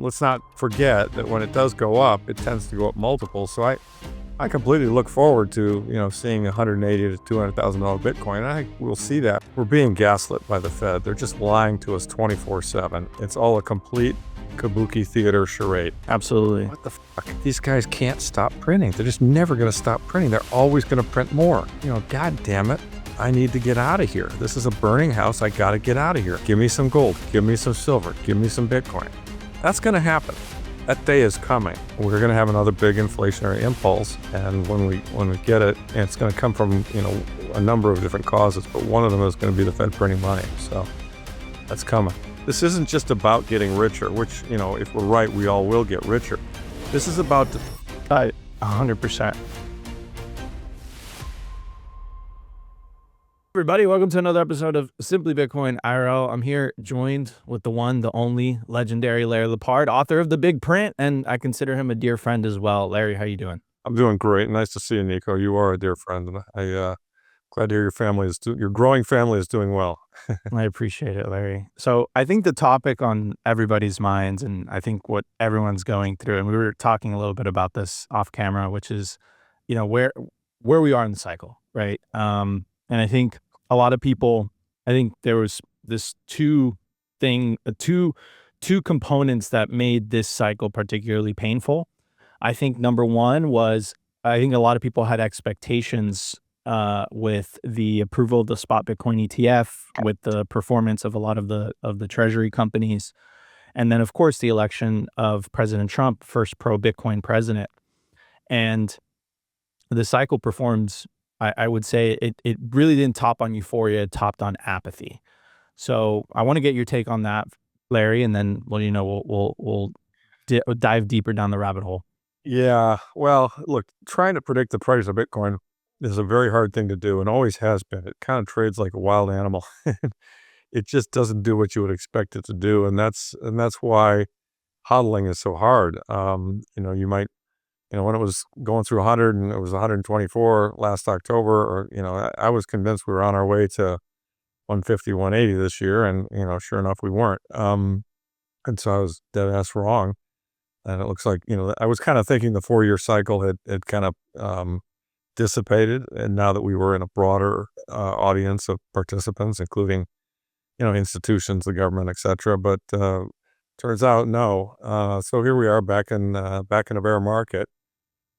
let's not forget that when it does go up, it tends to go up multiples. So I completely look forward to, seeing $180,000 to $200,000 Bitcoin. I think we'll see that. We're being gaslit by the Fed. They're just lying to us 24/7. It's all a complete kabuki theater charade. Absolutely. What the fuck? These guys can't stop printing. They're just never going to stop printing. They're always going to print more. God damn it. I need to get out of here. This is a burning house. I got to get out of here. Give me some gold. Give me some silver. Give me some Bitcoin. That's going to happen. That day is coming. We're going to have another big inflationary impulse, and when we get it, it's going to come from a number of different causes, but one of them is going to be the Fed printing money. So that's coming. This isn't just about getting richer, which if we're right, we all will get richer. This is about 100%. Everybody, welcome to another episode of Simply Bitcoin IRL. I'm here joined with the one, the only legendary Larry Lepard, author of The Big Print, and I consider him a dear friend as well. Larry, how you doing? I'm doing great. Nice to see you, Nico. You are a dear friend, and I glad to hear your growing family is doing well. I appreciate it, Larry. So I think the topic on everybody's minds, and I think what everyone's going through, and we were talking a little bit about this off camera, which is, where we are in the cycle, right? And I think a lot of people, I think there was this two components that made this cycle particularly painful. I think number one was, I think a lot of people had expectations with the approval of the spot Bitcoin ETF, with the performance of a lot of the treasury companies. And then of course the election of President Trump, first pro Bitcoin president. And the cycle performs, I would say it really didn't top on euphoria, it topped on apathy. So I want to get your take on that, Larry, and then we'll dive deeper down the rabbit hole. Yeah, well, look, trying to predict the price of Bitcoin is a very hard thing to do, and always has been. It kind of trades like a wild animal. It just doesn't do what you would expect it to do, and that's why hodling is so hard. You might, when it was going through 100 and it was 124 last October, or I was convinced we were on our way to 150, 180 this year, and sure enough, we weren't. And so I was dead ass wrong. And it looks like I was kind of thinking the 4-year cycle had kind of dissipated, and now that we were in a broader audience of participants, including institutions, the government, etc. But turns out no. So here we are back in a bear market,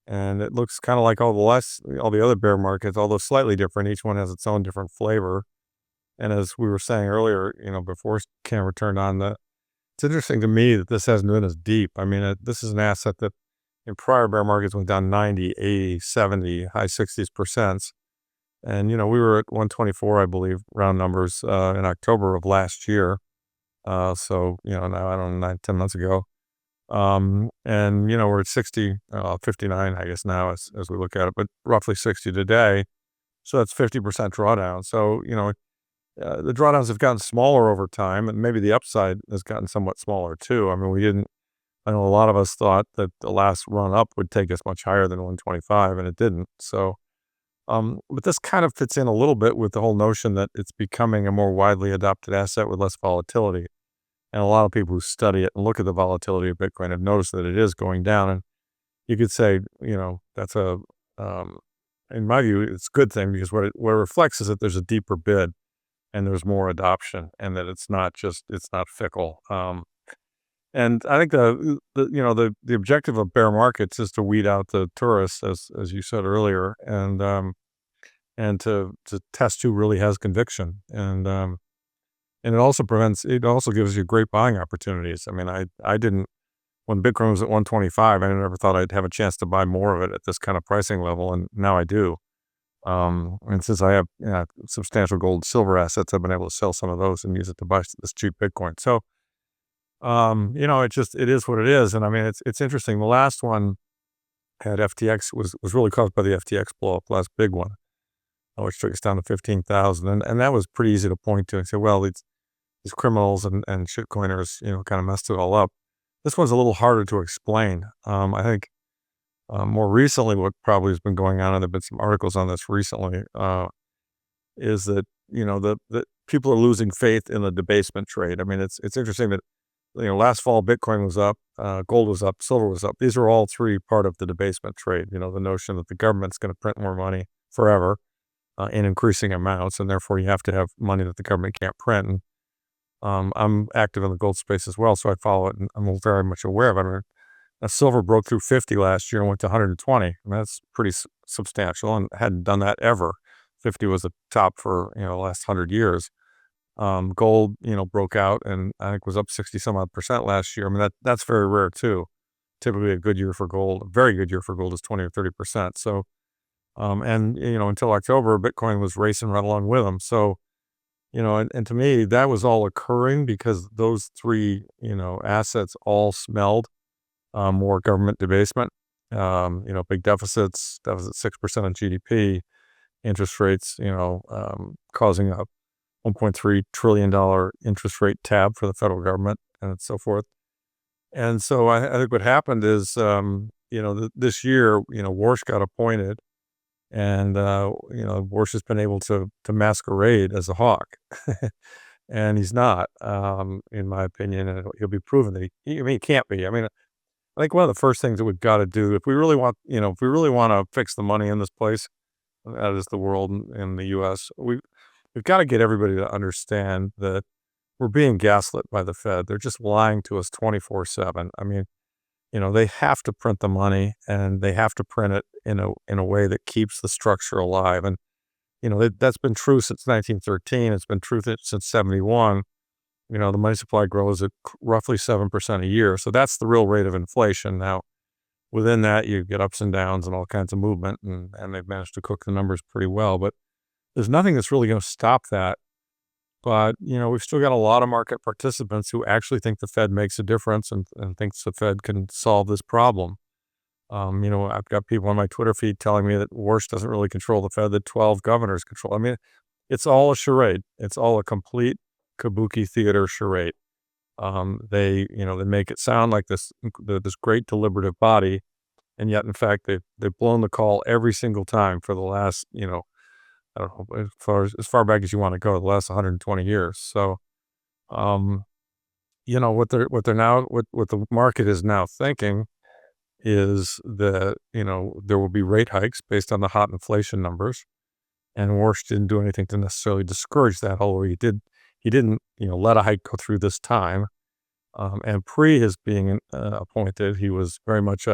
and it looks kind of like all the other bear markets, although slightly different. Each one has its own different flavor. And as we were saying earlier, before camera turned on, it's interesting to me that this hasn't been as deep. I mean, this is an asset that in prior bear markets went down 90, 80, 70, high 60%. And, we were at 124, I believe, round numbers, in October of last year. So, now, I don't know, 9-10 months ago. And, we're at 60, 59, I guess now as we look at it, but roughly 60 today. So that's 50% drawdown. So, the drawdowns have gotten smaller over time, and maybe the upside has gotten somewhat smaller too. I mean, I know a lot of us thought that the last run up would take us much higher than 125, and it didn't. So, but this kind of fits in a little bit with the whole notion that it's becoming a more widely adopted asset with less volatility. And a lot of people who study it and look at the volatility of Bitcoin have noticed that it is going down. And you could say, that's in my view, it's a good thing, because what it reflects is that there's a deeper bid and there's more adoption, and that it's not fickle. And I think the objective of bear markets is to weed out the tourists, as you said earlier, and to test who really has conviction. And it also gives you great buying opportunities. I mean, I didn't, when Bitcoin was at 125, I never thought I'd have a chance to buy more of it at this kind of pricing level, and now I do. And since I have substantial gold and silver assets, I've been able to sell some of those and use it to buy this cheap Bitcoin. So, it is what it is. And I mean, it's interesting. The last one had FTX was really caused by the FTX blow up, last big one, which took us down to 15,000. And that was pretty easy to point to and say, well, these criminals and shitcoiners, kind of messed it all up. This one's a little harder to explain. I think more recently, what probably has been going on, and there have been some articles on this recently, is that, that people are losing faith in the debasement trade. I mean, it's interesting that last fall, Bitcoin was up, gold was up, silver was up. These are all three part of the debasement trade. The notion that the government's going to print more money forever in increasing amounts, and therefore you have to have money that the government can't print. And I'm active in the gold space as well, so I follow it, and I'm very much aware of it. I mean, silver broke through 50 last year and went to 120. And that's pretty substantial, and hadn't done that ever. 50 was the top for the last 100 years. Gold, broke out and I think was up 60 some odd percent last year. I mean, that's very rare too. Typically a good year for gold, a very good year for gold is 20 or 30%. So, and, until October, Bitcoin was racing right along with them. So, and to me, that was all occurring because those three, assets all smelled more government debasement, big deficits, deficit 6% of GDP, interest rates, causing a $1.3 trillion interest rate tab for the federal government and so forth. And so I think what happened is, this year, Warsh got appointed, and, Warsh has been able to masquerade as a hawk. And he's not, in my opinion, and he'll be proven that he can't be. I mean, I think one of the first things that we've got to do, if we really want to fix the money in this place, that is the world in the U.S., we've got to get everybody to understand that we're being gaslit by the Fed. They're just lying to us 24/7. I mean, they have to print the money, and they have to print it in a way that keeps the structure alive. And that's been true since 1913. It's been true since 71. The money supply grows at roughly 7% a year. So that's the real rate of inflation. Now, within that, you get ups and downs and all kinds of movement, and they've managed to cook the numbers pretty well. But there's nothing that's really going to stop that. But, we've still got a lot of market participants who actually think the Fed makes a difference and thinks the Fed can solve this problem. I've got people on my Twitter feed telling me that Warsh doesn't really control the Fed, that 12 governors control. I mean, it's all a charade. It's all a complete kabuki theater charade. They make it sound like this great deliberative body, and yet in fact they've blown the call every single time for the last I don't know, as far back as you want to go, the last 120 years. So, what the market is now thinking is that there will be rate hikes based on the hot inflation numbers, and Warsh didn't do anything to necessarily discourage that, although he didn't let a hike go through this time. And pre his being appointed, he was very much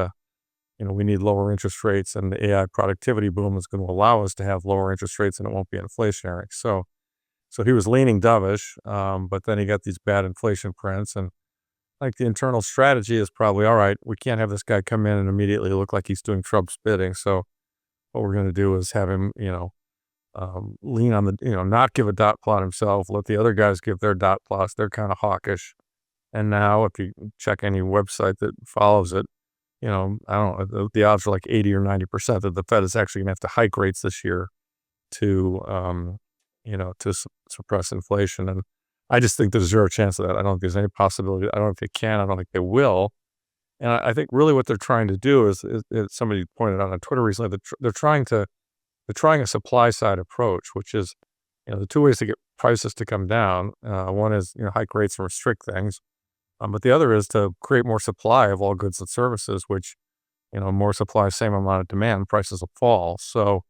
we need lower interest rates, and the AI productivity boom is going to allow us to have lower interest rates, and it won't be inflationary. So he was leaning dovish, but then he got these bad inflation prints, and like the internal strategy is probably, all right, we can't have this guy come in and immediately look like he's doing Trump's bidding. So what we're going to do is have him, lean on the, not give a dot plot himself, let the other guys give their dot plots. They're kind of hawkish. And now if you check any website that follows it, I don't know, the odds are like 80 or 90% that the Fed is actually going to have to hike rates this year to, suppress inflation. And I just think there's zero chance of that. I don't think there's any possibility. I don't think they can. I don't think they will. And I think really what they're trying to do is somebody pointed out on Twitter recently that they're trying a supply side approach, which is, the two ways to get prices to come down. One is, hike rates and restrict things. But the other is to create more supply of all goods and services, which, more supply, same amount of demand, prices will fall. So,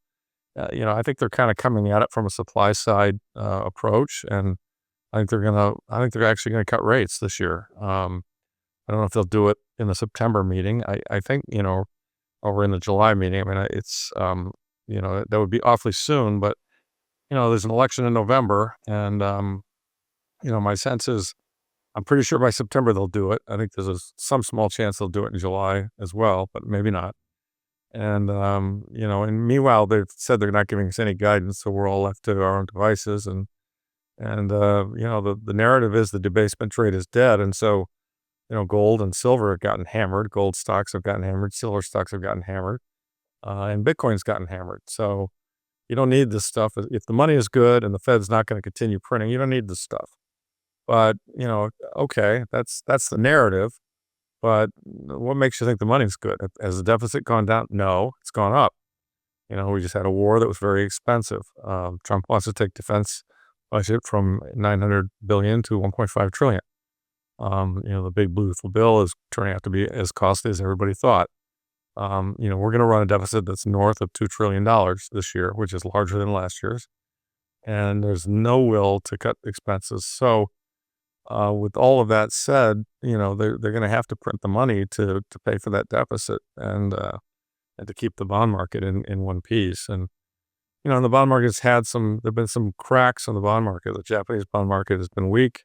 I think they're kind of coming at it from a supply side approach, and I think they're actually going to cut rates this year. I don't know if they'll do it in the September meeting. I think, over in the July meeting. I mean, it's, that would be awfully soon, but, there's an election in November, and, my sense is, I'm pretty sure by September they'll do it. I think there's some small chance they'll do it in July as well, but maybe not. And, and meanwhile, they've said they're not giving us any guidance, so we're all left to our own devices. And the narrative is the debasement trade is dead. And so, gold and silver have gotten hammered. Gold stocks have gotten hammered. Silver stocks have gotten hammered. And Bitcoin's gotten hammered. So you don't need this stuff. If the money is good and the Fed's not going to continue printing, you don't need this stuff. But, okay, that's the narrative. But what makes you think the money's good? Has the deficit gone down? No, it's gone up. We just had a war that was very expensive. Trump wants to take defense budget from $900 billion to $1.5 trillion. The big beautiful bill is turning out to be as costly as everybody thought. We're going to run a deficit that's north of $2 trillion this year, which is larger than last year's. And there's no will to cut expenses. So, with all of that said, they're going to have to print the money to pay for that deficit and to keep the bond market in one piece. And the bond market's there've been some cracks in the bond market. The Japanese bond market has been weak.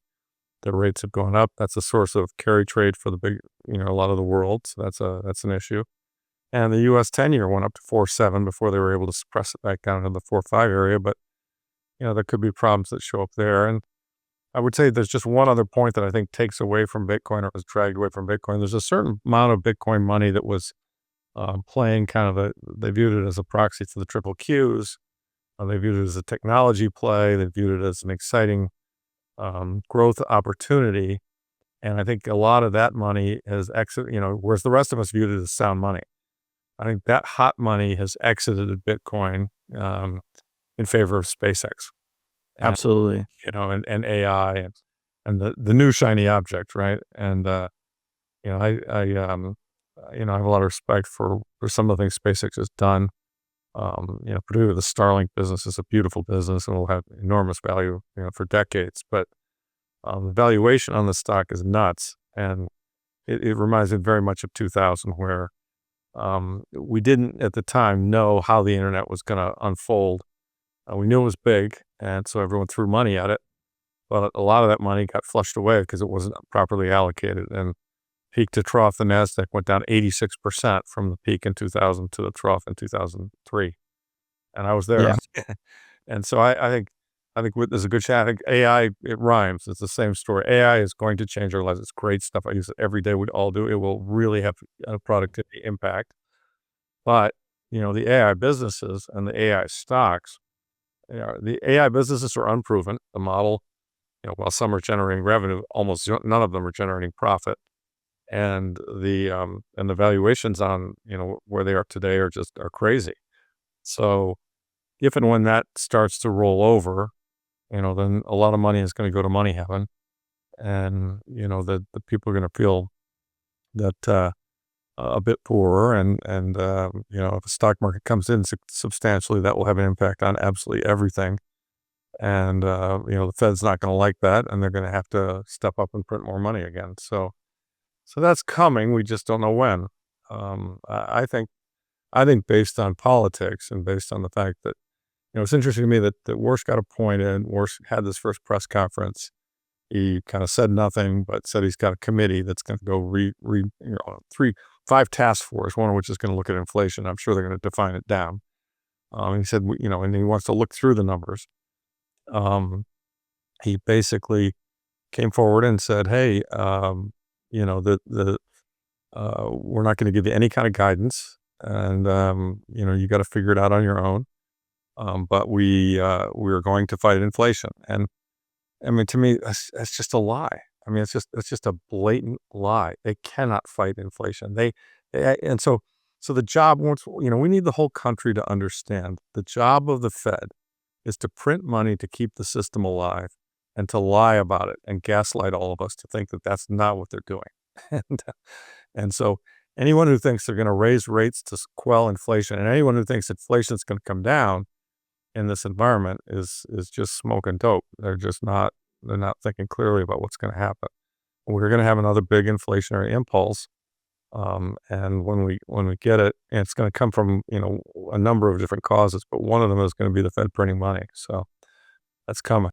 The rates have gone up. That's a source of carry trade for the big, a lot of the world. So that's an issue. And the U.S. 10-year went up to 4.7 before they were able to suppress it back down to the 4.5 area. But there could be problems that show up there. And I would say there's just one other point that I think takes away from Bitcoin or was dragged away from Bitcoin. There's a certain amount of Bitcoin money that was playing they viewed it as a proxy to the triple Qs. They viewed it as a technology play. They viewed it as an exciting growth opportunity. And I think a lot of that money has exited, whereas the rest of us viewed it as sound money. I think that hot money has exited Bitcoin in favor of SpaceX. Absolutely. And AI and the new shiny object, right? And I have a lot of respect for some of the things SpaceX has done. Particularly the Starlink business is a beautiful business and will have enormous value, for decades. But the valuation on the stock is nuts, and it reminds me very much of 2000, where we didn't at the time know how the internet was going to unfold. We knew it was big, and so everyone threw money at it. But a lot of that money got flushed away because it wasn't properly allocated. And peak to trough, the NASDAQ went down 86% from the peak in 2000 to the trough in 2003. And I was there. Yeah. And so I think there's a good chance. I think AI, it rhymes. It's the same story. AI is going to change our lives. It's great stuff. I use it every day. We all do. It will really have a productivity impact. But, the AI businesses and the AI stocks, the AI businesses are unproven. The model, while some are generating revenue, almost none of them are generating profit. And the valuations on, where they are today are crazy. So if and when that starts to roll over, then a lot of money is going to go to money heaven. And, the people are going to feel that a bit poorer. And if the stock market comes in substantially, that will have an impact on absolutely everything. And, the Fed's not going to like that, and they're going to have to step up and print more money again. So that's coming. We just don't know when. I think based on politics and based on the fact that, it's interesting to me that Warsh got appointed. Warsh had this first press conference. He kind of said nothing, but said he's got a committee that's going to go 5 task force, one of which is going to look at inflation. I'm sure they're going to define it down. He said, and he wants to look through the numbers. He basically came forward and said, hey, we're not going to give you any kind of guidance, and you got to figure it out on your own. But we're going to fight inflation. And I mean, to me, that's just a lie. I mean, it's just a blatant lie. They cannot fight inflation. And so the job, we need the whole country to understand the job of the Fed is to print money to keep the system alive and to lie about it and gaslight all of us to think that that's not what they're doing. And so anyone who thinks they're going to raise rates to quell inflation, and anyone who thinks inflation is going to come down in this environment is just smoking dope. They're not thinking clearly about what's going to happen. We're going to have another big inflationary impulse. And when we get it, and it's going to come from, a number of different causes, but one of them is going to be the Fed printing money. So that's coming.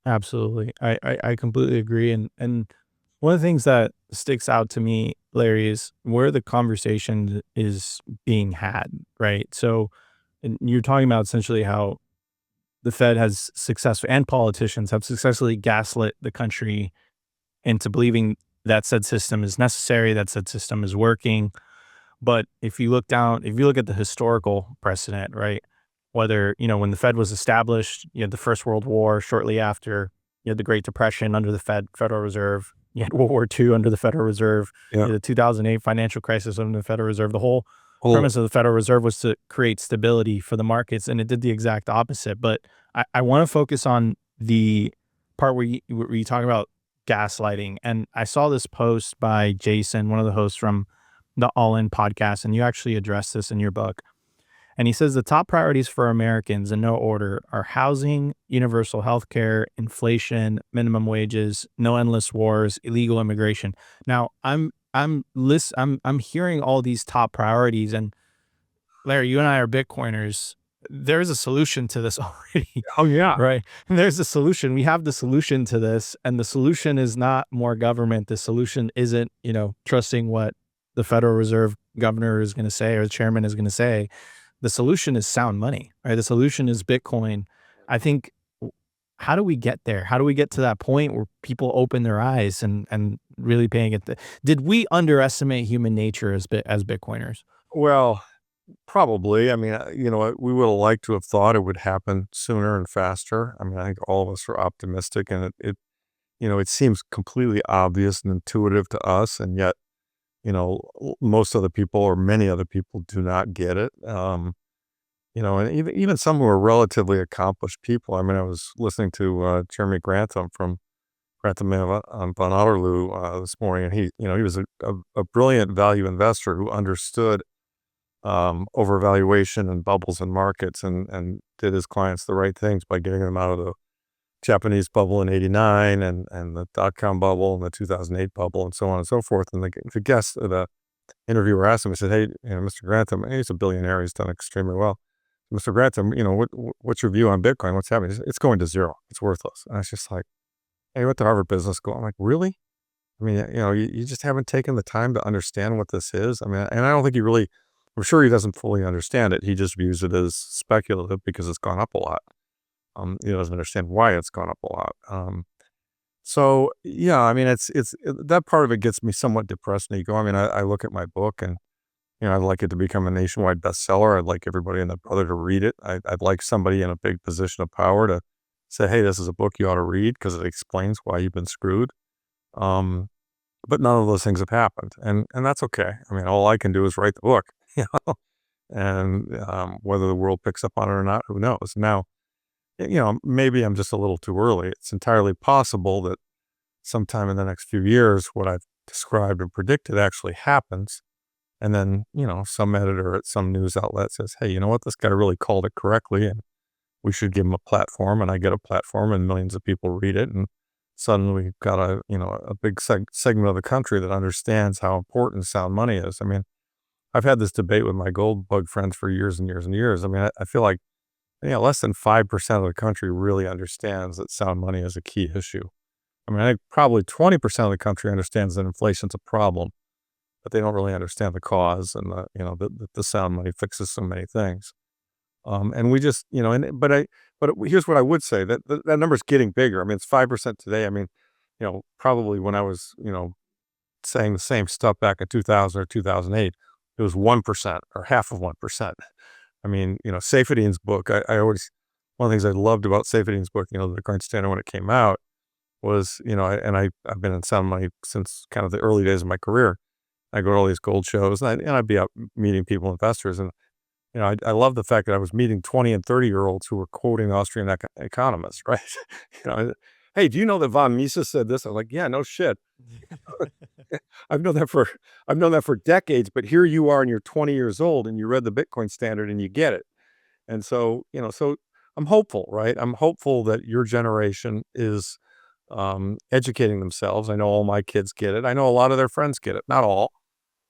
Absolutely. I completely agree. And one of the things that sticks out to me, Larry, is where the conversation is being had, right? So, and you're talking about essentially how the Fed has successfully, and politicians have successfully gaslit the country into believing that said system is necessary, that said system is working. But if you look at the historical precedent, right? Whether, when the Fed was established, you had the First World War shortly after, you had the Great Depression under the Federal Reserve, you had World War II under the Federal Reserve, you had the 2008 financial crisis under the Federal Reserve. The whole premise of the Federal Reserve was to create stability for the markets, and it did the exact opposite. But I want to focus on the part where you talk about gaslighting. And I saw this post by Jason, one of the hosts from the All In podcast, and you actually address this in your book. And he says the top priorities for Americans in no order are housing, universal health care, inflation, minimum wages, no endless wars, illegal immigration. Now, I'm hearing all these top priorities, and Larry, you and I are Bitcoiners. There's a solution to this already, Oh yeah. right? There's a solution. We have the solution to this, and the solution is not more government. The solution isn't, trusting what the Federal Reserve governor is going to say or the chairman is going to say. The solution is sound money, right? The solution is Bitcoin. I think, how do we get there? How do we get to that point where people open their eyes and really paying it? Did we underestimate human nature as Bitcoiners? Well, probably. I mean, we would have liked to have thought it would happen sooner and faster. I mean, I think all of us are optimistic, and it seems completely obvious and intuitive to us, and yet, most other people or many other people do not get it. And even some who are relatively accomplished people. I mean, I was listening to Jeremy Grantham from Grantham on Von Otterloo this morning, and he was a brilliant value investor who understood overvaluation and bubbles in markets, and did his clients the right things by getting them out of the Japanese bubble in '89 and the dot-com bubble and the 2008 bubble and so on and so forth. And the guest, the interviewer asked him, he said, "Hey, Mr. Grantham," and he's a billionaire, he's done extremely well. "Mr. Grantham, what's your view on Bitcoin? What's happening?" He said, "It's going to zero. It's worthless." And I was just like, "Hey, went to Harvard Business School." I'm like, "Really? I mean, you just haven't taken the time to understand what this is." I mean, and I don't think I'm sure he doesn't fully understand it. He just views it as speculative because it's gone up a lot. He doesn't understand why it's gone up a lot. So yeah, I mean, that part of it gets me somewhat depressed, Nico. I mean, I look at my book, and I'd like it to become a nationwide bestseller. I'd like everybody and their brother to read it. I'd like somebody in a big position of power to say, "Hey, this is a book you ought to read because it explains why you've been screwed." Um, but none of those things have happened, and that's okay. I mean, all I can do is write the book, you know, and whether the world picks up on it or not, who knows? Now, maybe I'm just a little too early. It's entirely possible that sometime in the next few years, what I've described and predicted actually happens. And then, some editor at some news outlet says, "Hey, you know what? This guy really called it correctly, and we should give him a platform." And I get a platform, and millions of people read it. And suddenly we've got a big segment of the country that understands how important sound money is. I mean, I've had this debate with my gold bug friends for years and years and years. I mean, I feel like, less than 5% of the country really understands that sound money is a key issue. I mean, I think probably 20% of the country understands that inflation's a problem, but they don't really understand the cause, and the sound money fixes so many things. And we just, but here's what I would say, that number's getting bigger. I mean, it's 5% today. I mean, probably when I was, saying the same stuff back in 2000 or 2008, it was 1% or half of 1%. I mean, Seyfedien's book, I always, one of the things I loved about Seyfedien's book, the Current Standard when it came out was, I've been in sound money since kind of the early days of my career. I go to all these gold shows, and I'd be out meeting people, investors, and I love the fact that I was meeting 20 and 30-year-olds who were quoting Austrian economists, right? "Hey, do you know that von Mises said this?" I'm like, "Yeah, no shit. I've known that for decades, but here you are, and you're 20 years old, and you read the Bitcoin Standard, and you get it." And so, so I'm hopeful, right? I'm hopeful that your generation is educating themselves. I know all my kids get it. I know a lot of their friends get it. Not all,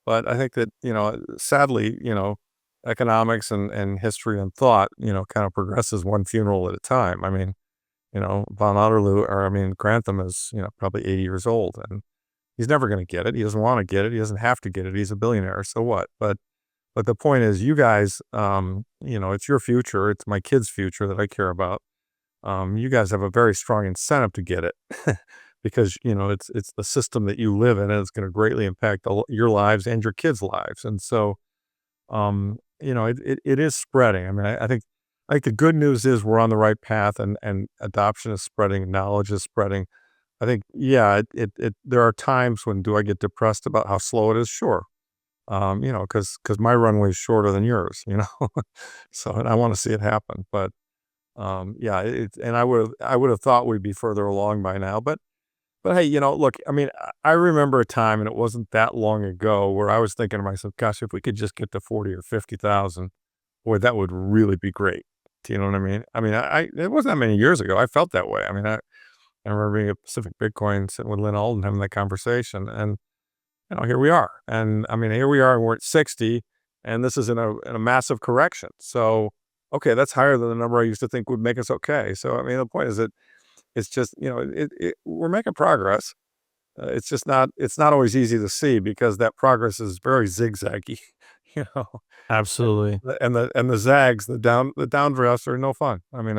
but I think that, sadly, economics and history and thought, kind of progresses one funeral at a time. I mean, Von Otterloo, or I mean, Grantham is, probably 80 years old, and he's never going to get it. He doesn't want to get it. He doesn't have to get it. He's a billionaire. So what? But the point is, you guys, it's your future. It's my kids' future that I care about. You guys have a very strong incentive to get it because, it's the system that you live in, and it's going to greatly impact your lives and your kids' lives. And so, it is spreading. I mean, I think the good news is we're on the right path, and adoption is spreading, knowledge is spreading. I think, yeah, there are times when do I get depressed about how slow it is? Sure. Because my runway is shorter than yours, so, and I want to see it happen. But, yeah, and I would have thought we'd be further along by now, but But hey, look, I mean, I remember a time, and it wasn't that long ago, where I was thinking to myself, "Gosh, if we could just get to 40 or 50,000, boy, that would really be great." Do you know what I mean? I mean, it wasn't that many years ago. I felt that way. I mean, I remember being at Pacific Bitcoin, sitting with Lynn Alden, having that conversation, and here we are. And I mean, here we are, and we're at 60, and this is in a massive correction. So, okay, that's higher than the number I used to think would make us okay. So, I mean, the point is that it's just, we're making progress. It's not always easy to see because that progress is very zigzaggy, you know. And Absolutely. the zags, the downdrafts are no fun. I mean,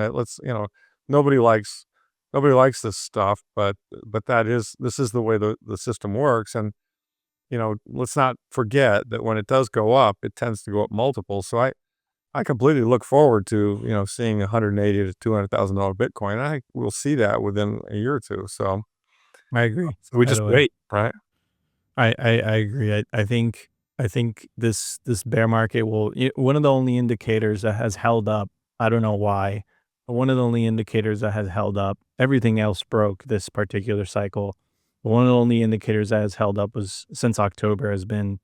nobody likes nobody likes this stuff, but this is the way the system works. And let's not forget that when it does go up, it tends to go up multiples. So I completely look forward to seeing 180 to $200,000 Bitcoin. I think we'll see that within a year or two. So I agree, we by just the way. wait, right? I agree. I think this bear market one of the only indicators that has held up, I don't know why, but one of the only indicators that has held up, everything else broke this particular cycle. But one of the only indicators that has held up was since October has been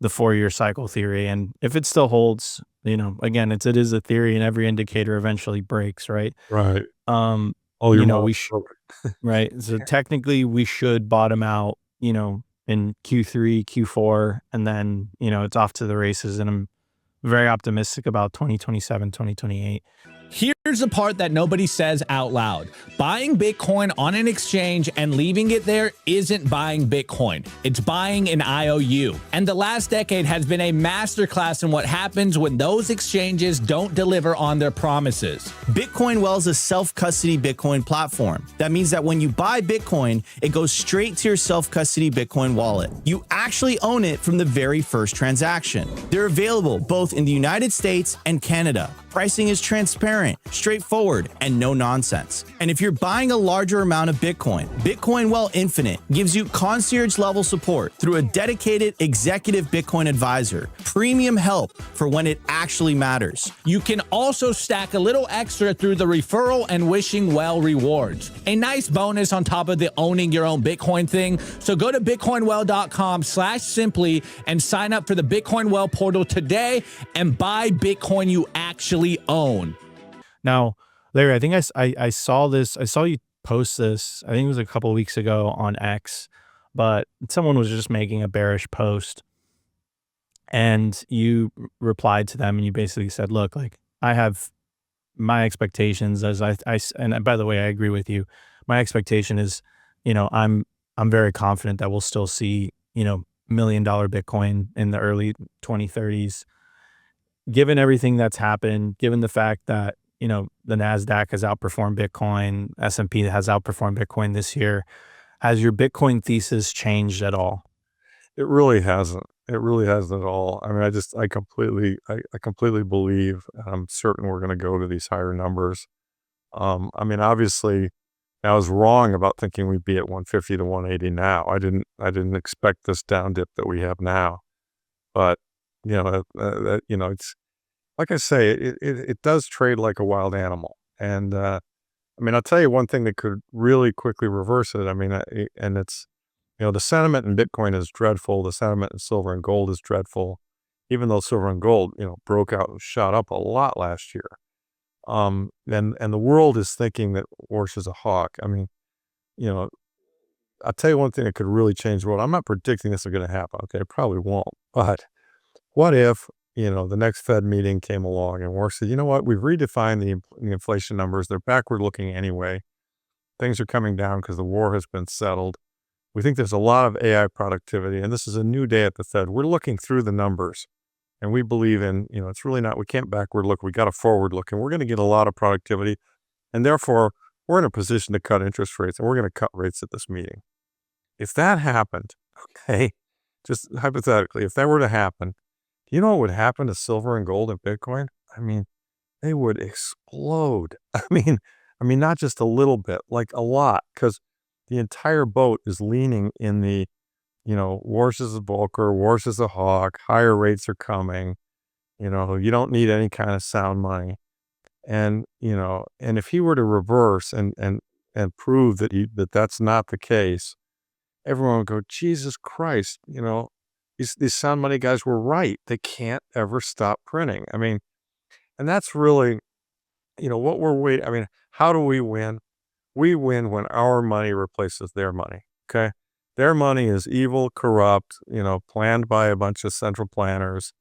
the 4-year cycle theory. And if it still holds, again, it is a theory and every indicator eventually breaks, right? Right. Um, All your we models. right. So technically we should bottom out, in Q3, Q4, and then, it's off to the races. And I'm very optimistic about 2027, 2028. Here's the part that nobody says out loud. Buying Bitcoin on an exchange and leaving it there isn't buying Bitcoin. It's buying an IOU. And the last decade has been a masterclass in what happens when those exchanges don't deliver on their promises. Bitcoin Well is a self-custody Bitcoin platform. That means that when you buy Bitcoin, it goes straight to your self-custody Bitcoin wallet. You actually own it from the very first transaction. They're available both in the United States and Canada. Pricing is transparent, straightforward, and no nonsense. And if you're buying a larger amount of Bitcoin, Bitcoin Well Infinite gives you concierge-level support through a dedicated executive Bitcoin advisor, premium help for when it actually matters. You can also stack a little extra through the referral and wishing well rewards. A nice bonus on top of the owning your own Bitcoin thing. So go to bitcoinwell.com/simply and sign up for the Bitcoin Well portal today and buy Bitcoin you actually own. Now, Larry, I think I saw this. I saw you post this. I think it was a couple of weeks ago on X, but someone was just making a bearish post, and you replied to them, and you basically said, "Look, like I have my expectations as and by the way, I agree with you. My expectation is, I'm very confident that we'll still see, $1 million Bitcoin in the early 2030s." Given everything that's happened, given the fact that, the NASDAQ has outperformed Bitcoin, S&P has outperformed Bitcoin this year, has your Bitcoin thesis changed at all? It really hasn't. It really hasn't at all. I mean, I completely believe, and I'm certain we're going to go to these higher numbers. I mean, obviously, I was wrong about thinking we'd be at 150 to 180 now. I didn't expect this down dip that we have now. But it's like I say, it does trade like a wild animal. And I mean, I'll tell you one thing that could really quickly reverse it. I mean, and it's the sentiment in Bitcoin is dreadful. The sentiment in silver and gold is dreadful. Even though silver and gold broke out and shot up a lot last year. And the world is thinking that Warsh is a hawk. I mean, I'll tell you one thing that could really change the world. I'm not predicting this is going to happen. Okay, it probably won't. But what if, the next Fed meeting came along and Warsh said, you know what, we've redefined the inflation numbers. They're backward looking anyway. Things are coming down because the war has been settled. We think there's a lot of AI productivity, and this is a new day at the Fed. We're looking through the numbers, and we believe in, it's really not, we can't backward look. We got to forward look, and we're going to get a lot of productivity. And therefore, we're in a position to cut interest rates, and we're going to cut rates at this meeting. If that happened, okay, just hypothetically, if that were to happen, you know what would happen to silver and gold and Bitcoin? I mean, they would explode. I mean, not just a little bit, like a lot, because the entire boat is leaning in the, Warsh is a bulker, Warsh is a hawk, higher rates are coming, you don't need any kind of sound money. And, and if he were to reverse and and prove that that's not the case, everyone would go, Jesus Christ, these sound money guys were right. They can't ever stop printing. I mean, and that's really, what we're waiting. I mean, how do we win? We win when our money replaces their money. Okay. Their money is evil, corrupt, planned by a bunch of central planners,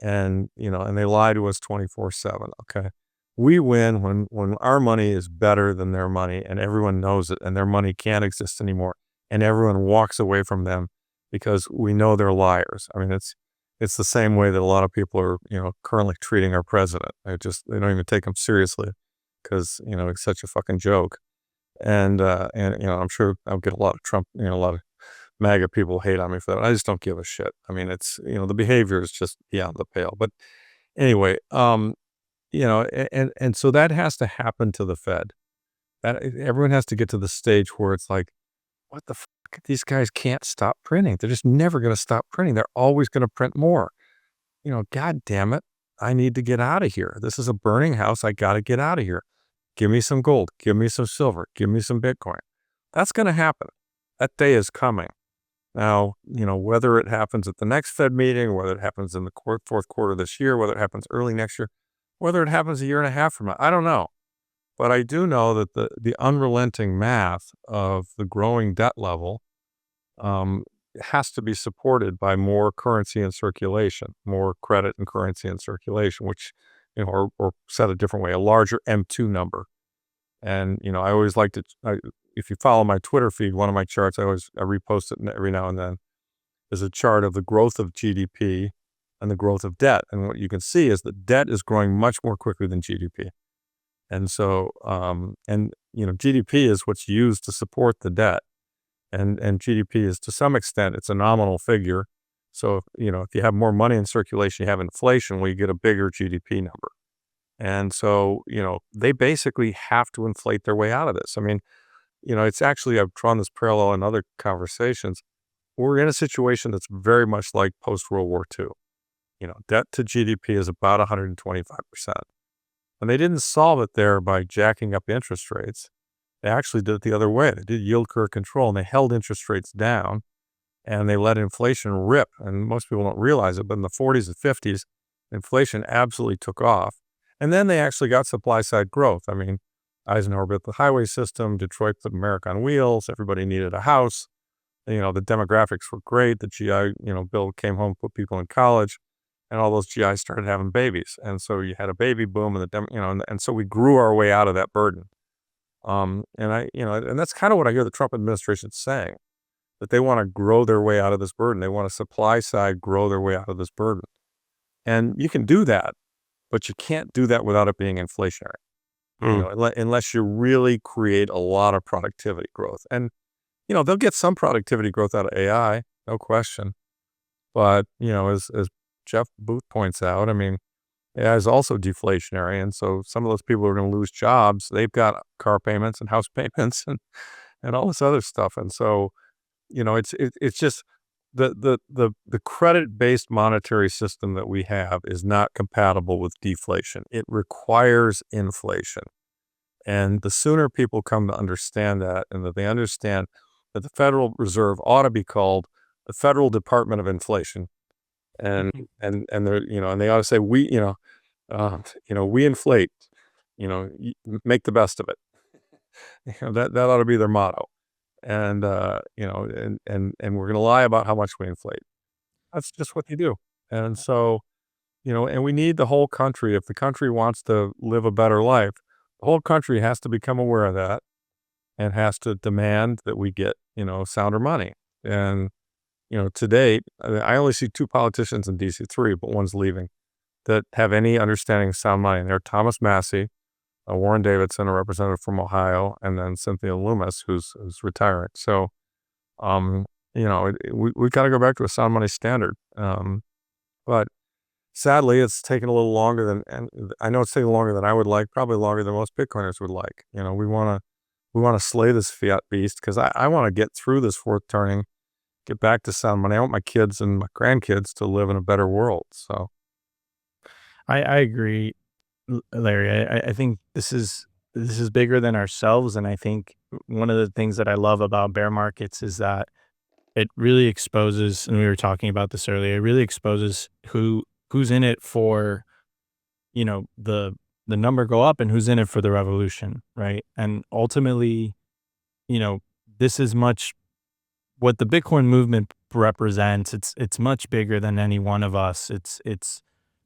and they lie to us 24/7. Okay. We win when our money is better than their money, and everyone knows it, and their money can't exist anymore, and everyone walks away from them because we know they're liars. I mean, it's the same way that a lot of people are, currently treating our president. They don't even take him seriously because, it's such a fucking joke. And I'm sure I'll get a lot of Trump, a lot of MAGA people hate on me for that. I just don't give a shit. I mean, it's, the behavior is just beyond the pale. But anyway, and so that has to happen to the Fed. That everyone has to get to the stage where it's like, what the fuck? These guys can't stop printing. They're just never going to stop printing. They're always going to print more. God damn it. I need to get out of here. This is a burning house. I got to get out of here. Give me some gold. Give me some silver. Give me some Bitcoin. That's going to happen. That day is coming. Now, whether it happens at the next Fed meeting, whether it happens in the fourth quarter this year, whether it happens early next year, whether it happens a year and a half from now, I don't know. But I do know that the unrelenting math of the growing debt level has to be supported by more currency in circulation, more credit and currency in circulation, which, or said a different way, a larger M2 number. And, I always like to, if you follow my Twitter feed, one of my charts, I repost it every now and then, is a chart of the growth of GDP and the growth of debt. And what you can see is that debt is growing much more quickly than GDP. And so, GDP is what's used to support the debt. And GDP is, to some extent, it's a nominal figure. So, if you have more money in circulation, you have inflation, well, you get a bigger GDP number. And so, they basically have to inflate their way out of this. I mean, it's actually, I've drawn this parallel in other conversations. We're in a situation that's very much like post-World War II. Debt to GDP is about 125%. And they didn't solve it there by jacking up interest rates. They actually did it the other way. They did yield curve control, and they held interest rates down, and they let inflation rip. And most people don't realize it, but in the 40s and 50s, inflation absolutely took off. And then they actually got supply side growth. I mean, Eisenhower built the highway system, Detroit put America on wheels, everybody needed a house. The demographics were great. The GI, bill came home, put people in college, and all those GIs started having babies. And so you had a baby boom, and and so we grew our way out of that burden. And that's kind of what I hear the Trump administration saying, that they want to grow their way out of this burden. They want to supply side grow their way out of this burden. And you can do that, but you can't do that without it being inflationary. Unless you really create a lot of productivity growth. And, they'll get some productivity growth out of AI, no question. But, as Jeff Booth points out, I mean, AI is also deflationary. And so some of those people are going to lose jobs. They've got car payments and house payments and all this other stuff. And so, it's just the credit-based monetary system that we have is not compatible with deflation. It requires inflation. And the sooner people come to understand that, and that they understand that the Federal Reserve ought to be called the Federal Department of Inflation. And they're, and they ought to say, we inflate, make the best of it. That ought to be their motto. And, and we're going to lie about how much we inflate. That's just what they do. And so, and we need the whole country. If the country wants to live a better life, the whole country has to become aware of that and has to demand that we get, sounder money. And, to date, I only see two politicians in DC, three, but one's leaving, that have any understanding of sound money. And they're Thomas Massey, Warren Davidson, a representative from Ohio, and then Cynthia Loomis, who's retiring. So, we've got to go back to a sound money standard. But sadly, it's taken a little longer and I know it's taking longer than I would like, probably longer than most Bitcoiners would like. We want to slay this fiat beast, because I want to get through this fourth turning, get back to sound money. I want my kids and my grandkids to live in a better world. So I agree, Larry. I think this is this is bigger than ourselves. And I think one of the things that I love about bear markets is that it really exposes, and we were talking about this earlier, it really exposes who's in it for, the number go up and who's in it for the revolution, right? And ultimately, this is much what the Bitcoin movement represents. It's much bigger than any one of us.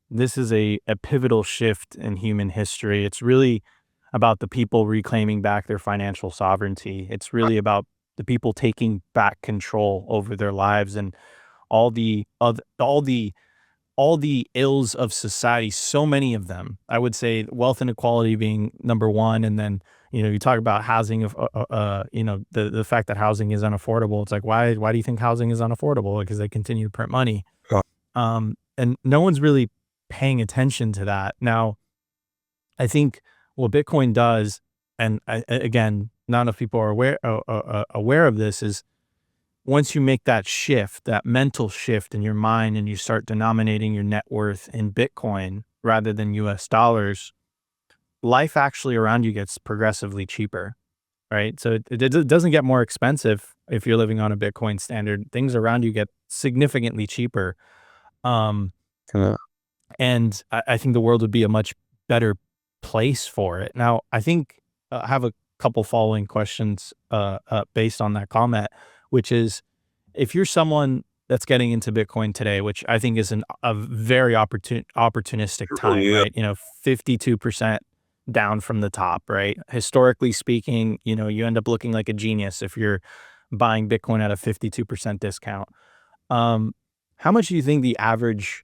This is a pivotal shift in human history. It's really about the people reclaiming back their financial sovereignty. It's really about the people taking back control over their lives, and all the ills of society, so many of them. I would say wealth inequality being number one, and then you talk about housing of the fact that housing is unaffordable. It's like, why do you think housing is unaffordable? Because they continue to print money, and no one's really paying attention to that. Now, I think what Bitcoin does, and again, not enough people are aware of this, is once you make that shift, that mental shift in your mind, and you start denominating your net worth in Bitcoin rather than US dollars, life actually around you gets progressively cheaper, right? So it doesn't get more expensive if you're living on a Bitcoin standard. Things around you get significantly cheaper. Kind of. And I think the world would be a much better place for it. Now, I think I have a couple following questions based on that comment, which is, if you're someone that's getting into Bitcoin today, which I think is a very opportunistic time, right? 52% down from the top, right? Historically speaking, you end up looking like a genius if you're buying Bitcoin at a 52% discount. How much do you think the average,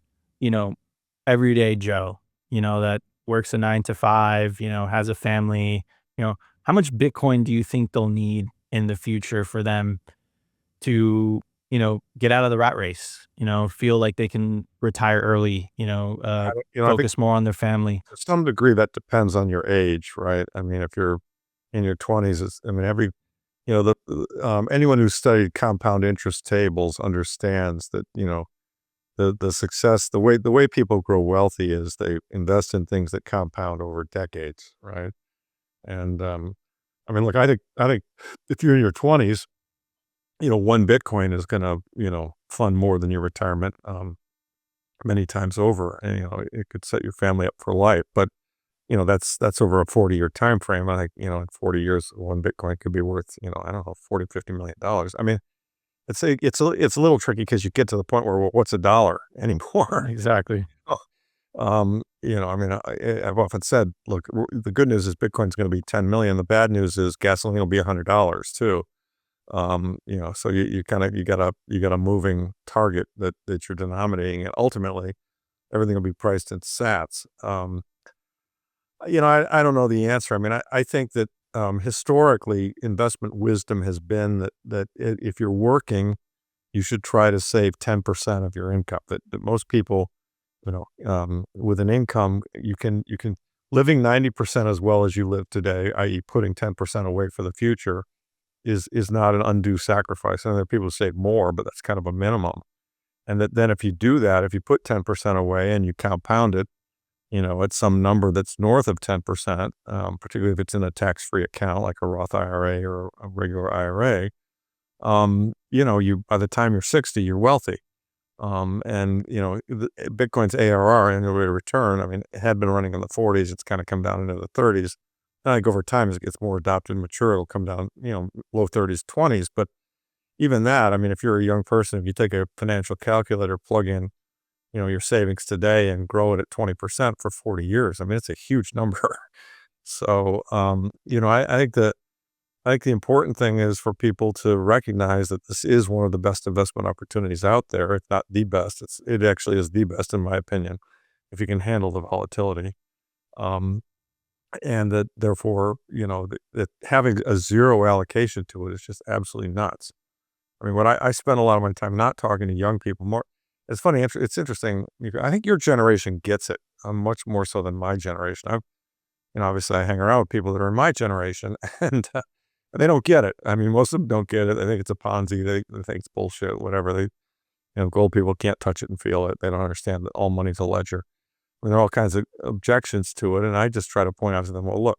everyday Joe, that works a 9 to 5, has a family, how much Bitcoin do you think they'll need in the future for them to, get out of the rat race, feel like they can retire early, I focus think more on their family? to some degree that depends on your age, right? I mean, if you're in your 20s, anyone who's studied compound interest tables understands that, the success, the way people grow wealthy is they invest in things that compound over decades, right? And look, I think if you're in your 20s, one Bitcoin is going to fund more than your retirement many times over, and it could set your family up for life. But that's over a 40-year time frame. I think in 40 years, one Bitcoin could be worth I don't know, 40-50 million dollars. I mean, it's a little tricky because you get to the point where, well, what's a dollar anymore? Exactly. I've often said, look, the good news is Bitcoin's going to be 10 million. The bad news is gasoline will be $100 too. So you got a moving target that you're denominating, and ultimately everything will be priced in sats. I don't know the answer. I mean, I think that historically with wisdom has been that if you're working, you should try to save 10% of your income. That most people, with an income, you can living 90% as well as you live today, i.e. putting 10% away for the future, is not an undue sacrifice. And there are people who save more, but that's kind of a minimum. And then if you do that, if you put 10% away and you compound it, at some number that's north of 10%, particularly if it's in a tax-free account like a Roth IRA or a regular IRA, by the time you're 60, you're wealthy. Bitcoin's ARR, annual rate of return, it had been running in the 40s. It's kind of come down into the 30s. I think over time, as it gets more adopted and mature, it'll come down, low 30s, 20s. But even that, if you're a young person, if you take a financial calculator, plug in, your savings today and grow it at 20% for 40 years, it's a huge number. So, I think the important thing is for people to recognize that this is one of the best investment opportunities out there, if not the best. It actually is the best, in my opinion, if you can handle the volatility. And that therefore, that having a zero allocation to it is just absolutely nuts. What I spend a lot of my time not talking to young people more. It's funny. It's interesting. I think your generation gets it much more so than my generation. Obviously I hang around with people that are in my generation and they don't get it. Most of them don't get it. They think it's a Ponzi. They think it's bullshit, whatever. Gold people can't touch it and feel it. They don't understand that all money's a ledger. There are all kinds of objections to it. And I just try to point out to them, well, look,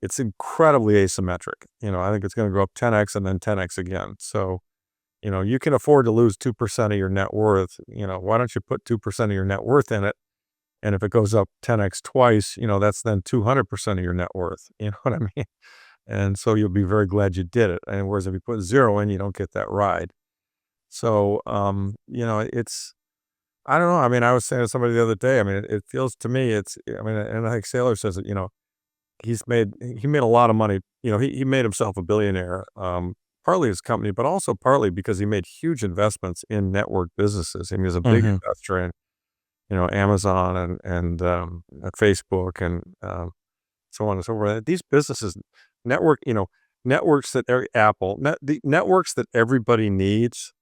it's incredibly asymmetric. I think it's going to go up 10x and then 10x again. So, you can afford to lose 2% of your net worth. Why don't you put 2% of your net worth in it? And if it goes up 10x twice, that's then 200% of your net worth. You know what I mean? And so you'll be very glad you did it. And whereas if you put zero in, you don't get that ride. So, it's, I don't know. I mean, I was saying to somebody the other day, I mean, it feels to me, and I think Saylor says it, he made a lot of money. He made himself a billionaire, partly his company, but also partly because he made huge investments in network businesses. I mean, he's a big investor in, Amazon and Facebook and so on and so forth. These businesses, networks that the networks that everybody needs,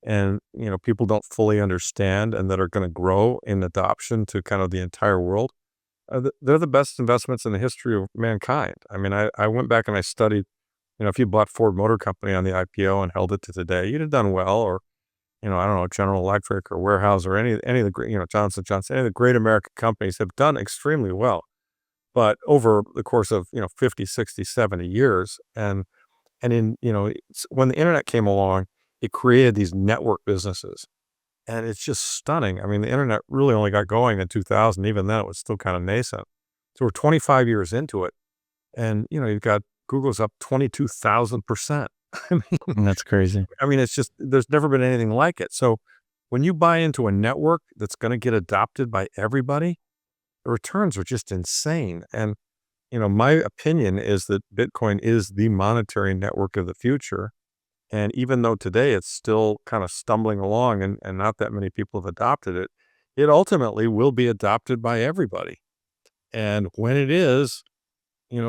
and people don't fully understand, and that are going to grow in adoption to kind of the entire world. They're the best investments in the history of mankind. I mean, I went back and I studied. If you bought Ford Motor Company on the IPO and held it to today, you'd have done well. Or I don't know, General Electric or Warehouse or any of the great, Johnson Johnson, any of the great American companies have done extremely well. But over the course of 50, 60, 70 years, and in when the internet came along, it created these network businesses. And it's just stunning. I mean, the internet really only got going in 2000. Even then, it was still kind of nascent. So we're 25 years into it. And, you've got Google's up 22,000%. That's crazy. I mean, it's just, there's never been anything like it. So when you buy into a network that's going to get adopted by everybody, the returns are just insane. And, my opinion is that Bitcoin is the monetary network of the future. And even though today it's still kind of stumbling along and not that many people have adopted it, it ultimately will be adopted by everybody. And when it is,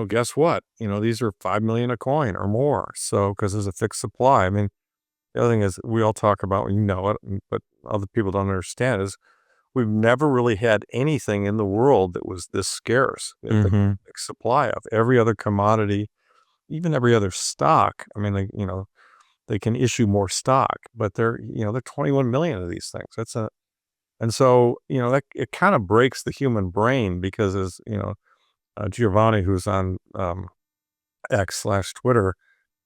guess what? These are 5 million a coin or more. So, because there's a fixed supply. I mean, the other thing is we all talk about, it, but other people don't understand is we've never really had anything in the world that was this scarce. The fixed supply of every other commodity, even every other stock. I mean, they can issue more stock, but they're 21 million of these things. And so, that it kind of breaks the human brain because as, Giovanni, who's on X/Twitter,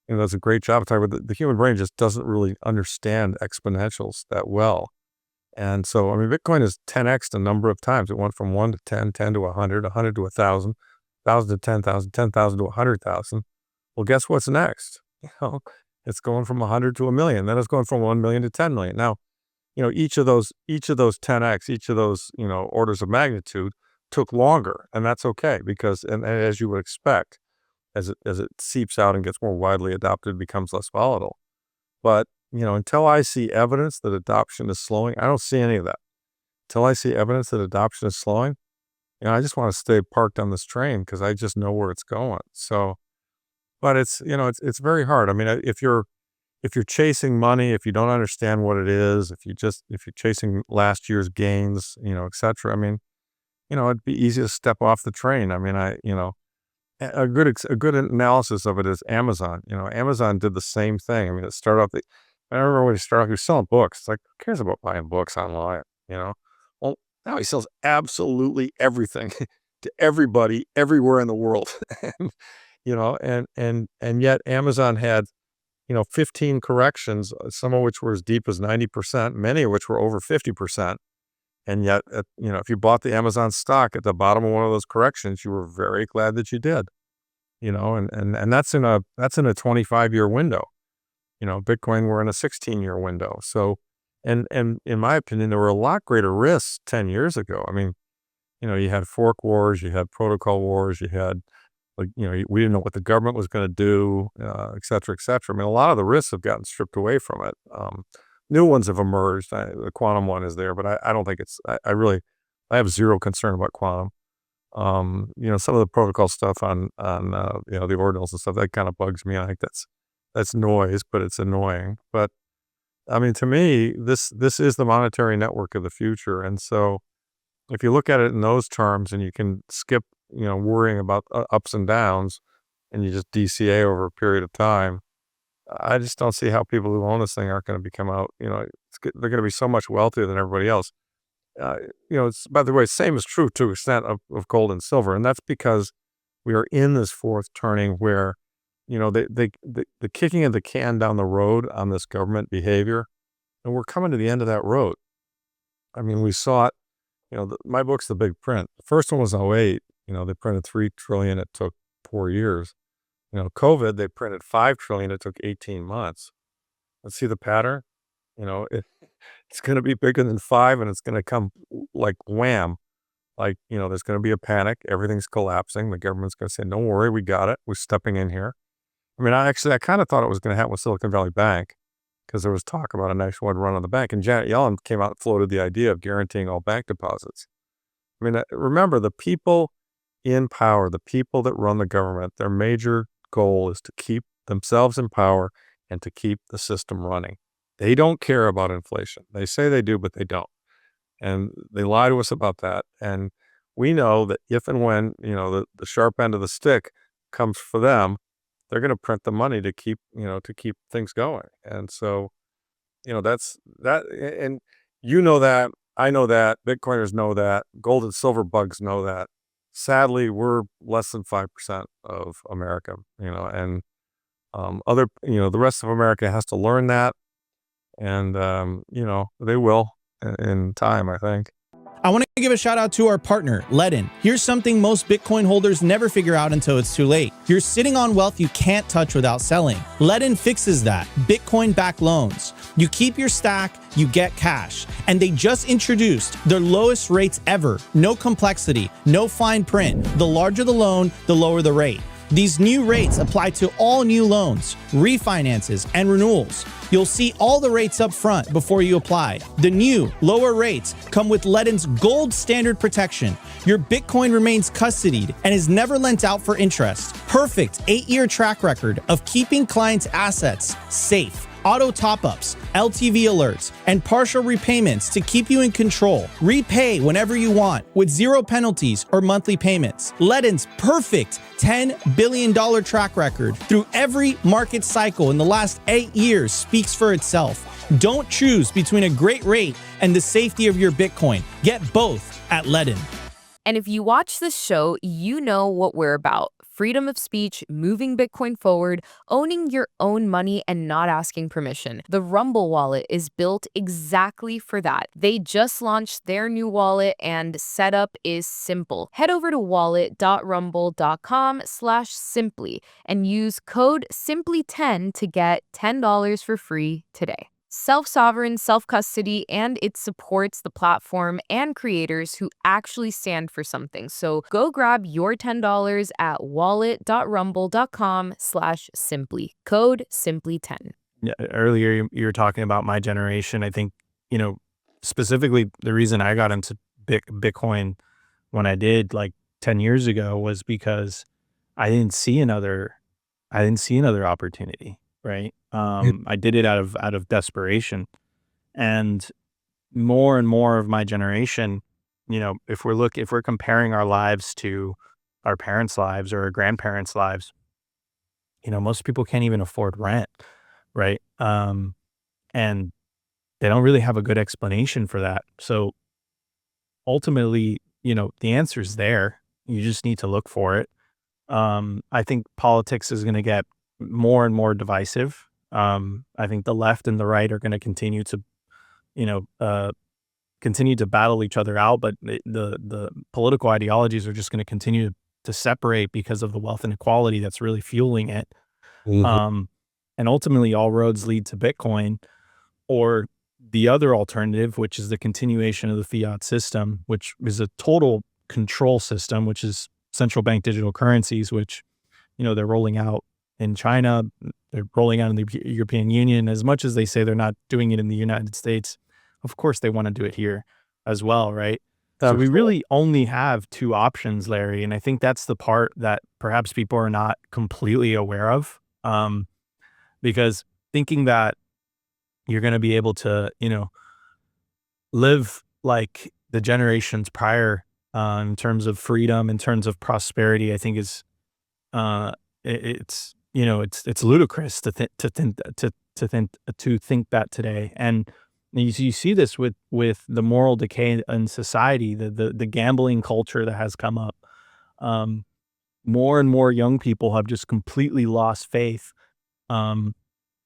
does a great job of talking about the human brain just doesn't really understand exponentials that well. And so, I mean, Bitcoin is 10x a number of times. It went from 1 to 10, 10 to 100, 100 to 1,000, 1,000 to 10,000, 10,000 to 100,000. Well, guess what's next? It's going from 100 to 1,000,000. Then it's going from 1 million to 10 million. Now, each of those 10x, each of those, orders of magnitude took longer, and that's okay because, and as you would expect, as it seeps out and gets more widely adopted, it becomes less volatile. But, until I see evidence that adoption is slowing, I don't see any of that. Until I see evidence that adoption is slowing, I just want to stay parked on this train because I just know where it's going. So, but it's very hard. I mean, if you're chasing money, if you don't understand what it is, if you're chasing last year's gains, et cetera, I mean, it'd be easy to step off the train. I mean, a good analysis of it is Amazon. Amazon did the same thing. I mean, it started off I remember when he started off, he was selling books. It's like, who cares about buying books online? Well, now he sells absolutely everything to everybody, everywhere in the world. And yet Amazon had, 15 corrections, some of which were as deep as 90%, many of which were over 50%. And yet, if you bought the Amazon stock at the bottom of one of those corrections, you were very glad that you did, and that's in a 25-year window. Bitcoin, we're in a 16-year window. So, and in my opinion, there were a lot greater risks 10 years ago. I mean, you had fork wars, you had protocol wars, you had, we didn't know what the government was going to do, et cetera, et cetera. I mean, a lot of the risks have gotten stripped away from it. New ones have emerged. The quantum one is there, but I don't think it's, I have zero concern about quantum. Some of the protocol stuff on the ordinals and stuff, that kind of bugs me. I think that's noise, but it's annoying. But I mean, to me, this is the monetary network of the future. And so if you look at it in those terms and you can skip, worrying about ups and downs and you just DCA over a period of time, I just don't see how people who own this thing aren't going to become out, they're going to be so much wealthier than everybody else. It's, by the way, same is true to an extent of gold and silver. And that's because we are in this fourth turning where, the kicking of the can down the road on this government behavior, and we're coming to the end of that road. I mean, we saw it, my book's The Big Print. The first one was 08. They printed 3 trillion. It took 4 years. COVID, they printed 5 trillion. It took 18 months. Let's see the pattern. It's going to be bigger than 5, and it's going to come like wham. Like, there's going to be a panic. Everything's collapsing. The government's going to say, don't worry, we got it. We're stepping in here. I mean, I kind of thought it was going to happen with Silicon Valley Bank, because there was talk about a nationwide run on the bank. And Janet Yellen came out and floated the idea of guaranteeing all bank deposits. I mean, remember, the people in power, the people that run the government, their major goal is to keep themselves in power and to keep the system running. They don't care about inflation. They say they do, but they don't. And they lie to us about that. And we know that if and when, the sharp end of the stick comes for them, they're going to print the money to keep things going. And so, that's that. And that, I know that, Bitcoiners know that, gold and silver bugs know that. Sadly, we're less than 5% of America, and the rest of America has to learn that. And, they will in time, I think. I want to give a shout out to our partner, Ledn. Here's something most Bitcoin holders never figure out until it's too late. You're sitting on wealth you can't touch without selling. Ledn fixes that. Bitcoin-backed loans. You keep your stack, you get cash. And they just introduced their lowest rates ever. No complexity, no fine print. The larger the loan, the lower the rate. These new rates apply to all new loans, refinances, and renewals. You'll see all the rates up front before you apply. The new, lower rates come with Ledn's gold standard protection. Your Bitcoin remains custodied and is never lent out for interest. Perfect 8-year track record of keeping clients' assets safe. Auto top-ups, LTV alerts, and partial repayments to keep you in control. Repay whenever you want with 0 penalties or monthly payments. Ledn's perfect $10 billion track record through every market cycle in the last 8 years speaks for itself. Don't choose between a great rate and the safety of your Bitcoin. Get both at Ledn. And if you watch this show, you know what we're about. Freedom of speech, moving Bitcoin forward, owning your own money, and not asking permission. The Rumble wallet is built exactly for that. They just launched their new wallet and setup is simple. Head over to wallet.rumble.com/simply and use code simply10 to get $10 for free today. Self-sovereign, self-custody, and it supports the platform and creators who actually stand for something. So go grab your $10 at wallet.rumble.com/simply. Code simply10. Yeah, earlier you were talking about my generation. I think, specifically the reason I got into Bitcoin when I did like 10 years ago was because I didn't see another opportunity. Right. I did it out of desperation, and more of my generation, if we're comparing our lives to our parents' lives or our grandparents' lives, most people can't even afford rent. Right. And they don't really have a good explanation for that. So ultimately, the answer is there. You just need to look for it. I think politics is going to get more and more divisive. I think the left and the right are going to continue to battle each other out, but the political ideologies are just going to continue to separate because of the wealth inequality that's really fueling it. Mm-hmm. And ultimately, all roads lead to Bitcoin, or the other alternative, which is the continuation of the fiat system, which is a total control system, which is central bank digital currencies, which they're rolling out in China, they're rolling out in the European Union. As much as they say they're not doing it in the United States, of course they want to do it here as well, right? So we really only have 2 options, Larry, and I think that's the part that perhaps people are not completely aware of, because thinking that you're going to be able to, live like the generations prior in terms of freedom, in terms of prosperity, I think is it's ludicrous to think that today. And you see this with the moral decay in society, the gambling culture that has come up. more and more young people have just completely lost faith.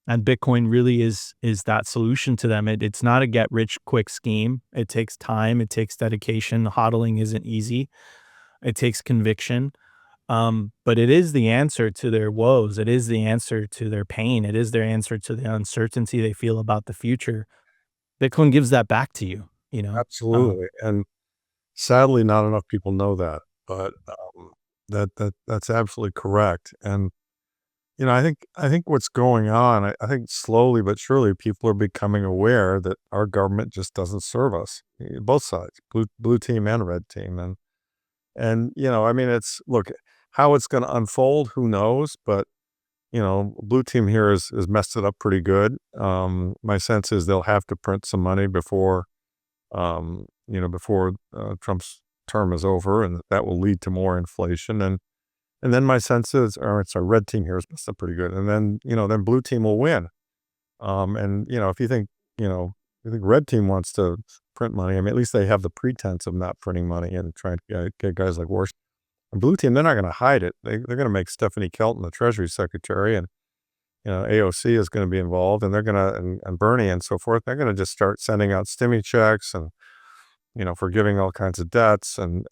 And Bitcoin really is that solution to them. It's not a get rich quick scheme. It takes time. It takes dedication. Hodling isn't easy. It takes conviction. But it is the answer to their woes. It is the answer to their pain. It is their answer to the uncertainty they feel about the future. Bitcoin gives that back to you, you know? Absolutely. And sadly, not enough people know that, but that's absolutely correct. And I think what's going on, I think slowly but surely people are becoming aware that our government just doesn't serve us, both sides, blue team and red team. And I mean, look, how it's going to unfold, who knows? But blue team here has messed it up pretty good. My sense is they'll have to print some money before Trump's term is over, and that will lead to more inflation. And then my sense is, or it's our red team here is messed up pretty good. And then, then blue team will win. And, if you think red team wants to print money, I mean, at least they have the pretense of not printing money and trying to get guys like Warsh. And blue team, they're not going to hide it. They're going to make Stephanie Kelton the Treasury Secretary, and, AOC is going to be involved, and they're going to, and Bernie and so forth, they're going to just start sending out stimmy checks and, forgiving all kinds of debts and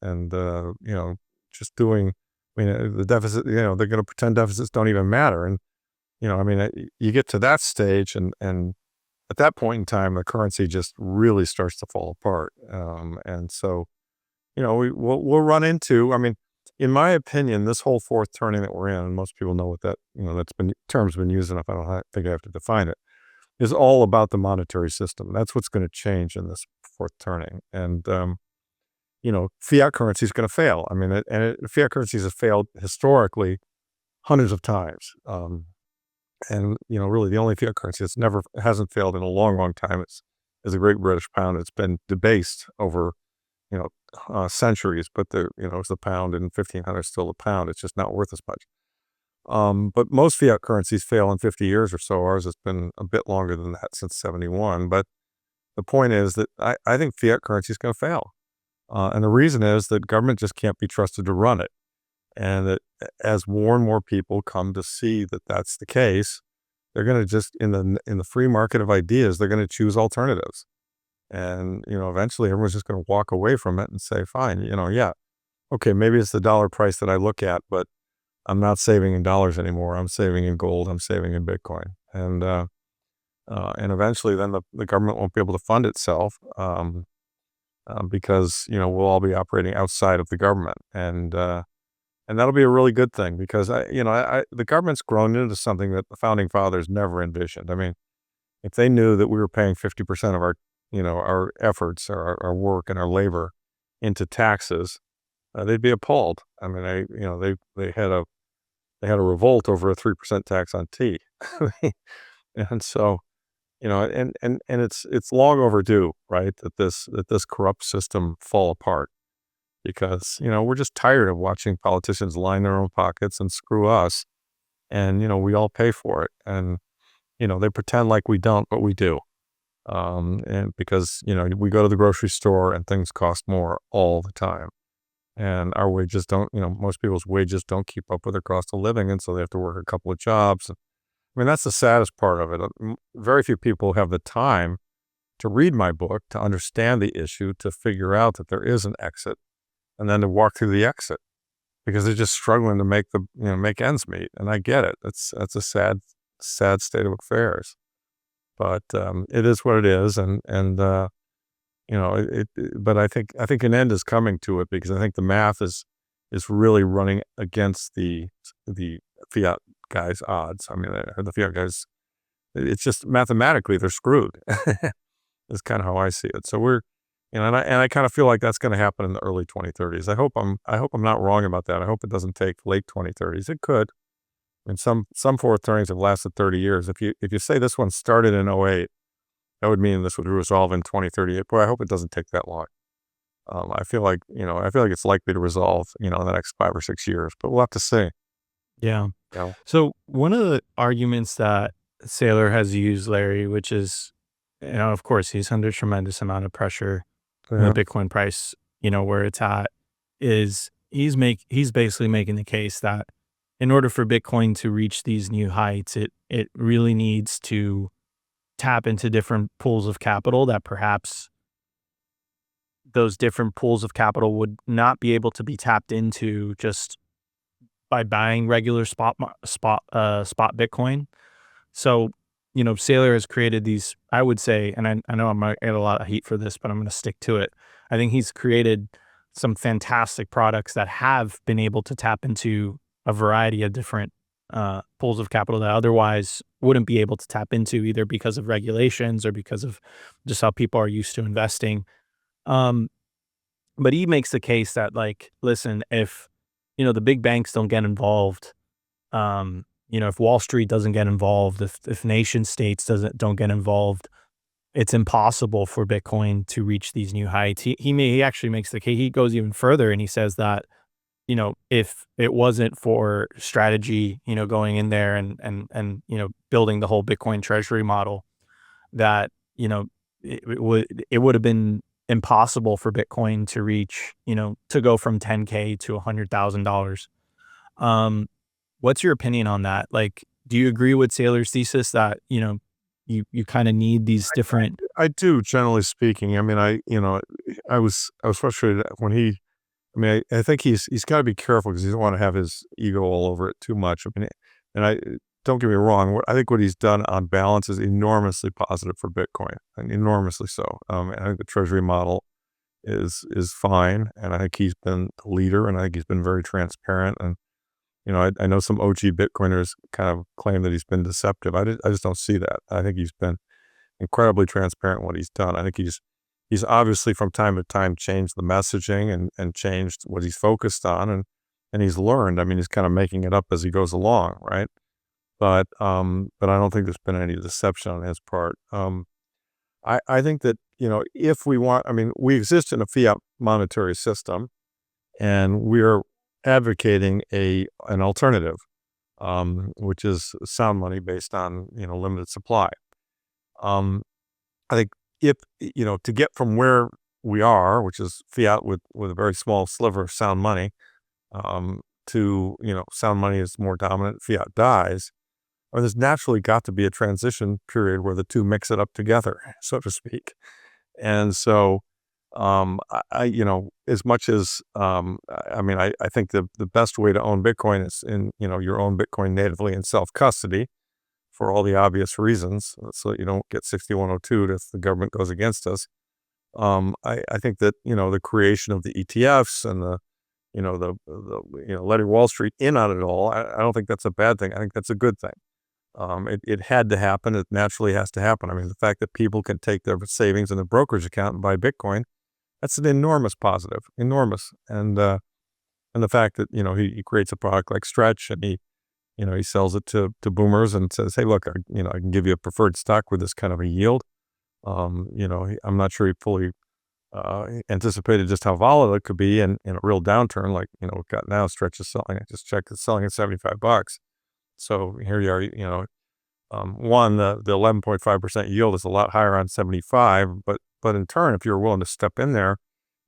just doing, the deficit, they're going to pretend deficits don't even matter. And, I mean, you get to that stage and at that point in time, the currency just really starts to fall apart. And so, we'll run into, I mean, in my opinion, this whole fourth turning that we're in, and most people know what that, term's been used enough, I don't think I have to define it, is all about the monetary system. That's what's going to change in this fourth turning. And, fiat currency is going to fail. I mean, fiat currencies have failed historically hundreds of times. And, really the only fiat currency that's hasn't failed in a long, long time is the Great British Pound. It's been debased over, centuries, but it's the pound, in 1500 still the pound. It's just not worth as much. But most fiat currencies fail in 50 years or so. Ours has been a bit longer than that, since 71. But the point is that I think fiat currency is going to fail. And the reason is that government just can't be trusted to run it. And that as more and more people come to see that that's the case, they're going to just, in the free market of ideas, they're going to choose alternatives. And, eventually everyone's just going to walk away from it and say, fine, yeah, okay, maybe it's the dollar price that I look at, but I'm not saving in dollars anymore. I'm saving in gold. I'm saving in Bitcoin. And eventually then the government won't be able to fund itself, because, we'll all be operating outside of the government. And that'll be a really good thing, because the government's grown into something that the founding fathers never envisioned. I mean, if they knew that we were paying 50% of our, our efforts, our work and our labor into taxes, they'd be appalled. I mean, they had a revolt over a 3% tax on tea. And so, and it's long overdue, right? That this corrupt system fall apart, because, we're just tired of watching politicians line their own pockets and screw us. And, we all pay for it. And, they pretend like we don't, but we do. And because, we go to the grocery store and things cost more all the time. And our wages don't, most people's wages don't keep up with their cost of living. And so they have to work a couple of jobs. I mean, that's the saddest part of it. Very few people have the time to read my book, to understand the issue, to figure out that there is an exit, and then to walk through the exit, because they're just struggling to make ends meet. And I get it. That's a sad state of affairs. But it is what it is, but I think an end is coming to it, because I think the math is really running against the fiat guys' odds. I mean, the fiat guys, it's just mathematically they're screwed. That's kind of how I see it. So we're, and I kind of feel like that's going to happen in the early 2030s. I hope I'm not wrong about that. I hope it doesn't take late 2030s. It could. I mean, some fourth turnings have lasted 30 years. If you say this one started in 2008, that would mean this would resolve in 2038. Boy, I hope it doesn't take that long. I feel like it's likely to resolve, in the next 5 or 6 years, but we'll have to see. Yeah. So one of the arguments that Saylor has used, Larry, which is, of course, he's under tremendous amount of pressure. Yeah. The Bitcoin price, where it's at, is he's basically making the case that in order for Bitcoin to reach these new heights, it really needs to tap into different pools of capital that perhaps those different pools of capital would not be able to be tapped into just by buying regular spot Bitcoin. So, Saylor has created these, I would say, and I know I might get a lot of heat for this, but I'm going to stick to it. I think he's created some fantastic products that have been able to tap into a variety of different pools of capital that otherwise wouldn't be able to tap into, either because of regulations or because of just how people are used to investing. But he makes the case that, like, listen, if, the big banks don't get involved, if Wall Street doesn't get involved, if nation states don't get involved, it's impossible for Bitcoin to reach these new heights. He actually makes the case. He goes even further and he says that, if it wasn't for strategy, going in there and building the whole Bitcoin treasury model, that, it would have been impossible for Bitcoin to reach, to go from 10K to $100,000. What's your opinion on that? Like, do you agree with Saylor's thesis that, you kind of need these different? I do, generally speaking. I mean, I was frustrated when I think he's got to be careful because he doesn't want to have his ego all over it too much. I mean, don't get me wrong. I think what he's done on balance is enormously positive for Bitcoin, and enormously so. And I think the treasury model is fine, and I think he's been the leader, and I think he's been very transparent. And I know some OG Bitcoiners kind of claim that he's been deceptive. I just don't see that. I think he's been incredibly transparent in what he's done. I think he's obviously from time to time changed the messaging and changed what he's focused on, and he's learned. I mean, he's kind of making it up as he goes along, right? But I don't think there's been any deception on his part. I think that, if we want, I mean, we exist in a fiat monetary system, and we're advocating an alternative, which is sound money based on, limited supply. I think if, to get from where we are, which is fiat with a very small sliver of sound money, to, sound money is more dominant, fiat dies, or there's naturally got to be a transition period where the two mix it up together, so to speak. And so, as much as, I think the best way to own Bitcoin is your own Bitcoin natively in self-custody for all the obvious reasons, so that you don't get 6102 if the government goes against us. I think that, the creation of the ETFs and letting Wall Street in on it all, I don't think that's a bad thing. I think that's a good thing. It had to happen. It naturally has to happen. I mean, the fact that people can take their savings in a brokerage account and buy Bitcoin, that's an enormous positive, enormous. And the fact that, he creates a product like Stretch, and he sells it to boomers and says, hey, look, I can give you a preferred stock with this kind of a yield. I'm not sure he fully anticipated just how volatile it could be in a real downturn like, we've got now. Stretch is selling, I just checked, it's selling at $75. So here you are, the 11.5% yield is a lot higher on 75, but in turn, if you're willing to step in there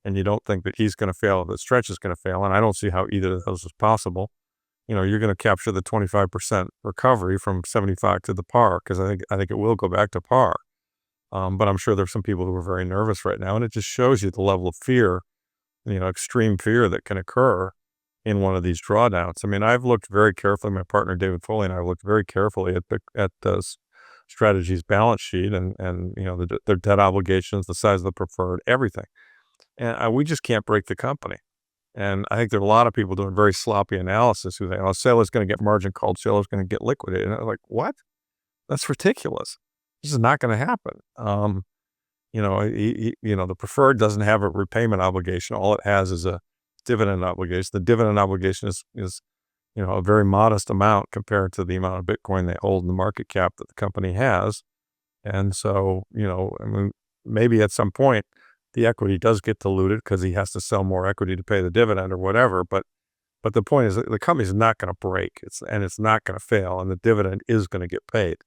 and you don't think that he's going to fail, that Stretch is going to fail, and I don't see how either of those is possible, you're going to capture the 25% recovery from 75 to the par, because I think it will go back to par. But I'm sure there's some people who are very nervous right now, and it just shows you the level of fear, extreme fear that can occur in one of these drawdowns. I mean, I've looked very carefully, my partner David Foley and I looked very carefully at the strategy's balance sheet and their debt obligations, the size of the preferred, everything. And we just can't break the company. And I think there are a lot of people doing very sloppy analysis who think, oh, Saylor's going to get margin called, Saylor's going to get liquidated. And I'm like, what? That's ridiculous. This is not going to happen. The preferred doesn't have a repayment obligation. All it has is a dividend obligation. The dividend obligation is a very modest amount compared to the amount of Bitcoin they hold in the market cap that the company has. And so, maybe at some point the equity does get diluted because he has to sell more equity to pay the dividend or whatever. But the point is that the company's not going to break. It's not going to fail, and the dividend is going to get paid.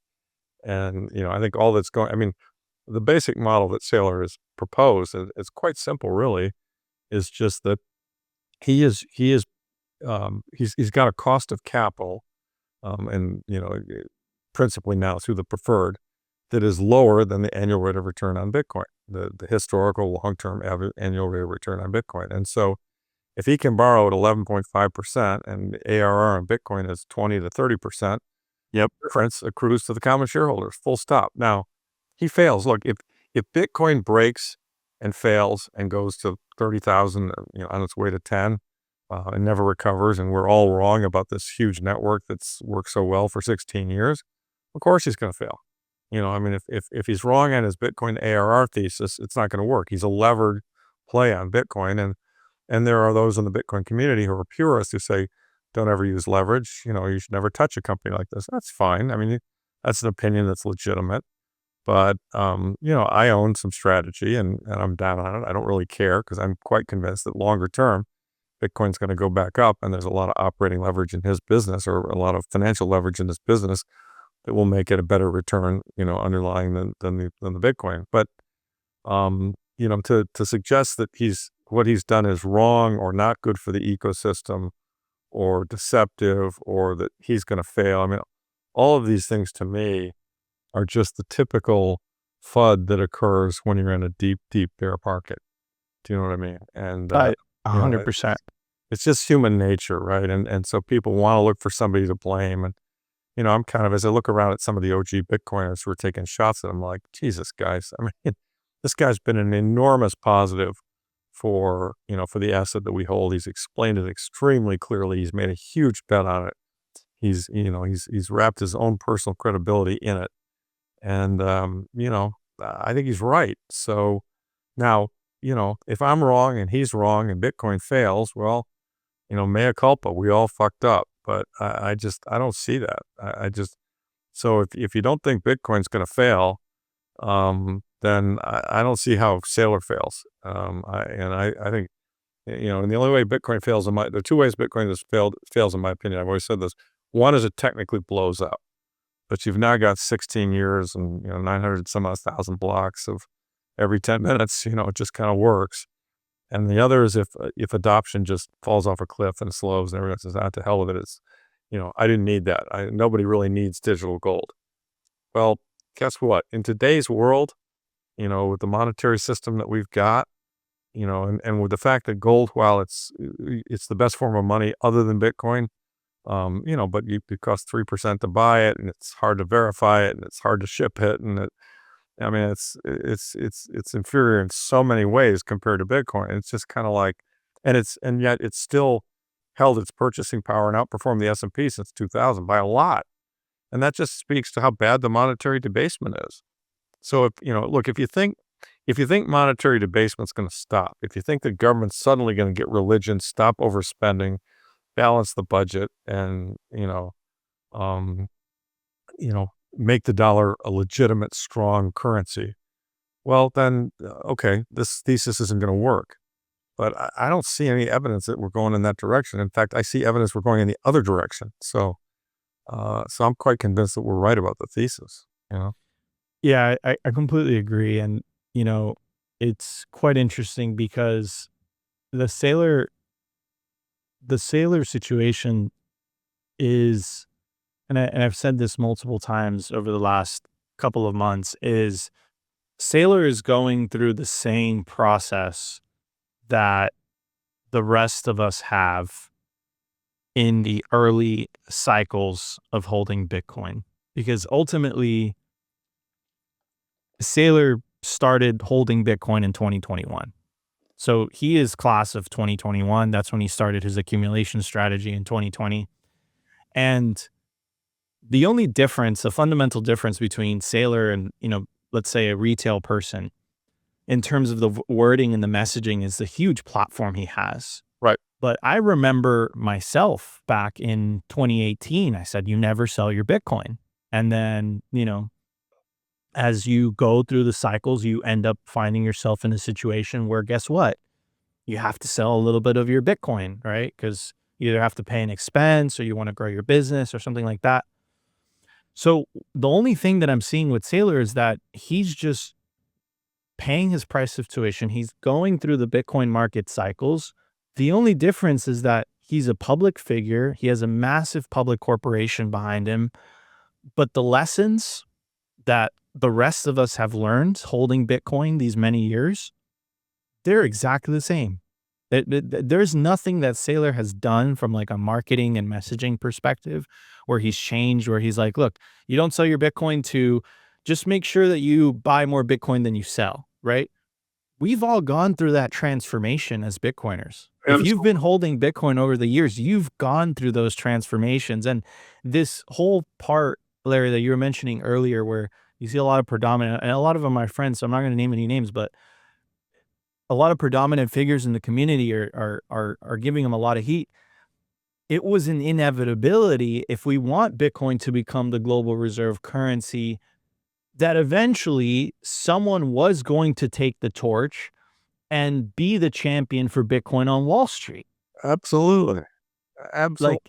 And, I think all that's the basic model that Saylor has proposed is quite simple, really, is just that he's got a cost of capital, and principally now through the preferred, that is lower than the annual rate of return on Bitcoin, the historical long-term annual rate of return on Bitcoin. And so if he can borrow at 11.5% and ARR on Bitcoin is 20 to 30%, difference accrues to the common shareholders, full stop. Now, he fails. Look, if Bitcoin breaks and fails and goes to 30,000, on its way to 10, and never recovers, and we're all wrong about this huge network that's worked so well for 16 years, of course he's going to fail. If he's wrong on his Bitcoin ARR thesis, it's not going to work. He's a levered play on Bitcoin, and there are those in the Bitcoin community who are purists who say, don't ever use leverage. You should never touch a company like this. That's fine. That's an opinion that's legitimate. But, I own some strategy and I'm down on it. I don't really care because I'm quite convinced that longer term, Bitcoin's going to go back up, and there's a lot of operating leverage in his business, or a lot of financial leverage in his business, that will make it a better return, underlying than the Bitcoin. But, to suggest that what he's done is wrong or not good for the ecosystem or deceptive or that he's going to fail. All of these things to me are just the typical FUD that occurs when you're in a deep, deep bear market. Do you know what I mean? And 100%. it's just human nature, right? And so people want to look for somebody to blame. And, I'm kind of, as I look around at some of the OG Bitcoiners who are taking shots at him, like, Jesus, guys. This guy's been an enormous positive for the asset that we hold. He's explained it extremely clearly. He's made a huge bet on it. He's wrapped his own personal credibility in it. And, I think he's right. So now, if I'm wrong and he's wrong and Bitcoin fails, well, mea culpa, we all fucked up. But I don't see that. So if you don't think Bitcoin's going to fail, then I don't see how Saylor fails. I think, and the only way Bitcoin fails there are two ways Bitcoin has fails in my opinion. I've always said this. One is it technically blows up, but you've now got 16 years and 900 some odd thousand blocks of every 10 minutes. It just kind of works. And the other is if adoption just falls off a cliff and slows and everyone says, to hell with it. It's, I didn't need that. Nobody really needs digital gold. Well, guess what? In today's world, with the monetary system that we've got, and with the fact that gold, while it's the best form of money other than Bitcoin, but it costs 3% to buy it, and it's hard to verify it, and it's hard to ship it, and it's inferior in so many ways compared to Bitcoin. It's just kind of like, and yet it's still held its purchasing power and outperformed the S&P since 2000 by a lot. And that just speaks to how bad the monetary debasement is. So if you think monetary debasement's going to stop, if you think the government's suddenly going to get religion, stop overspending, balance the budget, and make the dollar a legitimate, strong currency, well, then, okay, this thesis isn't going to work. But I don't see any evidence that we're going in that direction. In fact, I see evidence we're going in the other direction. So I'm quite convinced that we're right about the thesis. Yeah, I completely agree. And, it's quite interesting because the Saylor situation is, and I've said this multiple times over the last couple of months, is Saylor is going through the same process that the rest of us have in the early cycles of holding Bitcoin. Because ultimately, Saylor started holding Bitcoin in 2021. So he is class of 2021. That's when he started his accumulation strategy in 2020. And the only difference, the fundamental difference between Saylor and, let's say a retail person in terms of the wording and the messaging is the huge platform he has. Right. But I remember myself back in 2018, I said, you never sell your Bitcoin. And then, as you go through the cycles, you end up finding yourself in a situation where, guess what? You have to sell a little bit of your Bitcoin, right? Because you either have to pay an expense or you want to grow your business or something like that. So the only thing that I'm seeing with Saylor is that he's just paying his price of tuition. He's going through the Bitcoin market cycles The only difference is that he's a public figure. He has a massive public corporation behind him. But the lessons that the rest of us have learned holding Bitcoin these many years, they're exactly the same. There's nothing that Saylor has done from like a marketing and messaging perspective where he's changed, where he's like, look, you don't sell your Bitcoin to just make sure that you buy more Bitcoin than you sell, right? We've all gone through that transformation as Bitcoiners. If you've been holding Bitcoin over the years, you've gone through those transformations. And this whole part, Larry, that you were mentioning earlier, where you see a lot of predominant, and a lot of them are my friends, so I'm not going to name any names, but a lot of predominant figures in the community are giving them a lot of heat. It was an inevitability if we want Bitcoin to become the global reserve currency, that eventually someone was going to take the torch and be the champion for Bitcoin on Wall Street. Absolutely. Like Absolutely.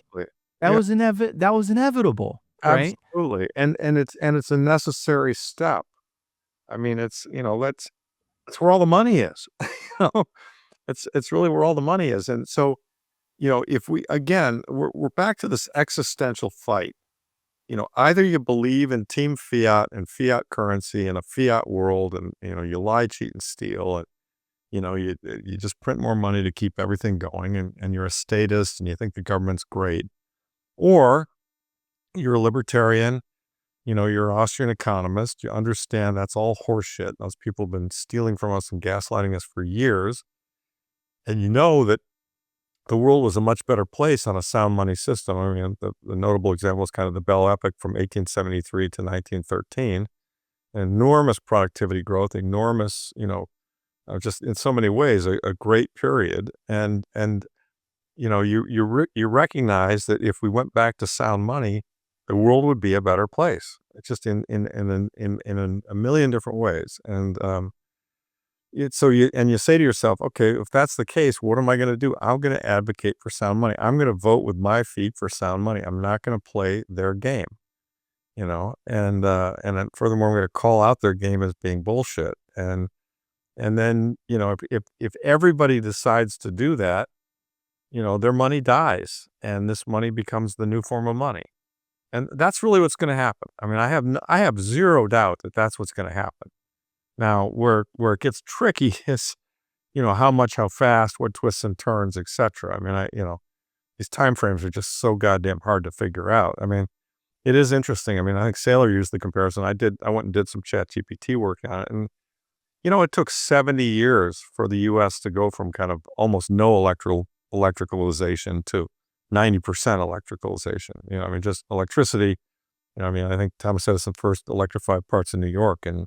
that Yeah. was inevitable, right? Absolutely. And it's a necessary step. I mean, it's where all the money is. You know, it's really where all the money is. And so, if we, again, we're back to this existential fight. Either you believe in team fiat and fiat currency in a fiat world, and you lie, cheat, and steal, and you just print more money to keep everything going, and you're a statist and you think the government's great, or you're a libertarian. You're an Austrian economist. You understand that's all horseshit. Those people have been stealing from us and gaslighting us for years. And you know that the world was a much better place on a sound money system. I mean, the notable example is kind of the Bell Epoch from 1873 to 1913. Enormous productivity growth, enormous, just in so many ways, a great period. And you recognize that if we went back to sound money, the world would be a better place. It's just in a million different ways. And you say to yourself, okay, if that's the case, what am I going to do? I'm going to advocate for sound money. I'm going to vote with my feet for sound money. I'm not going to play their game, and then furthermore, I'm going to call out their game as being bullshit. And then, if everybody decides to do that, their money dies and this money becomes the new form of money. And that's really what's going to happen. I mean, I have zero doubt that that's what's going to happen. Now, where it gets tricky is, how much, how fast, what twists and turns, etc. I mean, these time frames are just so goddamn hard to figure out. I mean, it is interesting. I mean, I think Saylor used the comparison. I went and did some ChatGPT work on it, and it took 70 years for the U.S. to go from kind of almost no electricalization to 90% electricalization. I mean, just electricity. I mean, I think Thomas Edison first electrified parts of New York in,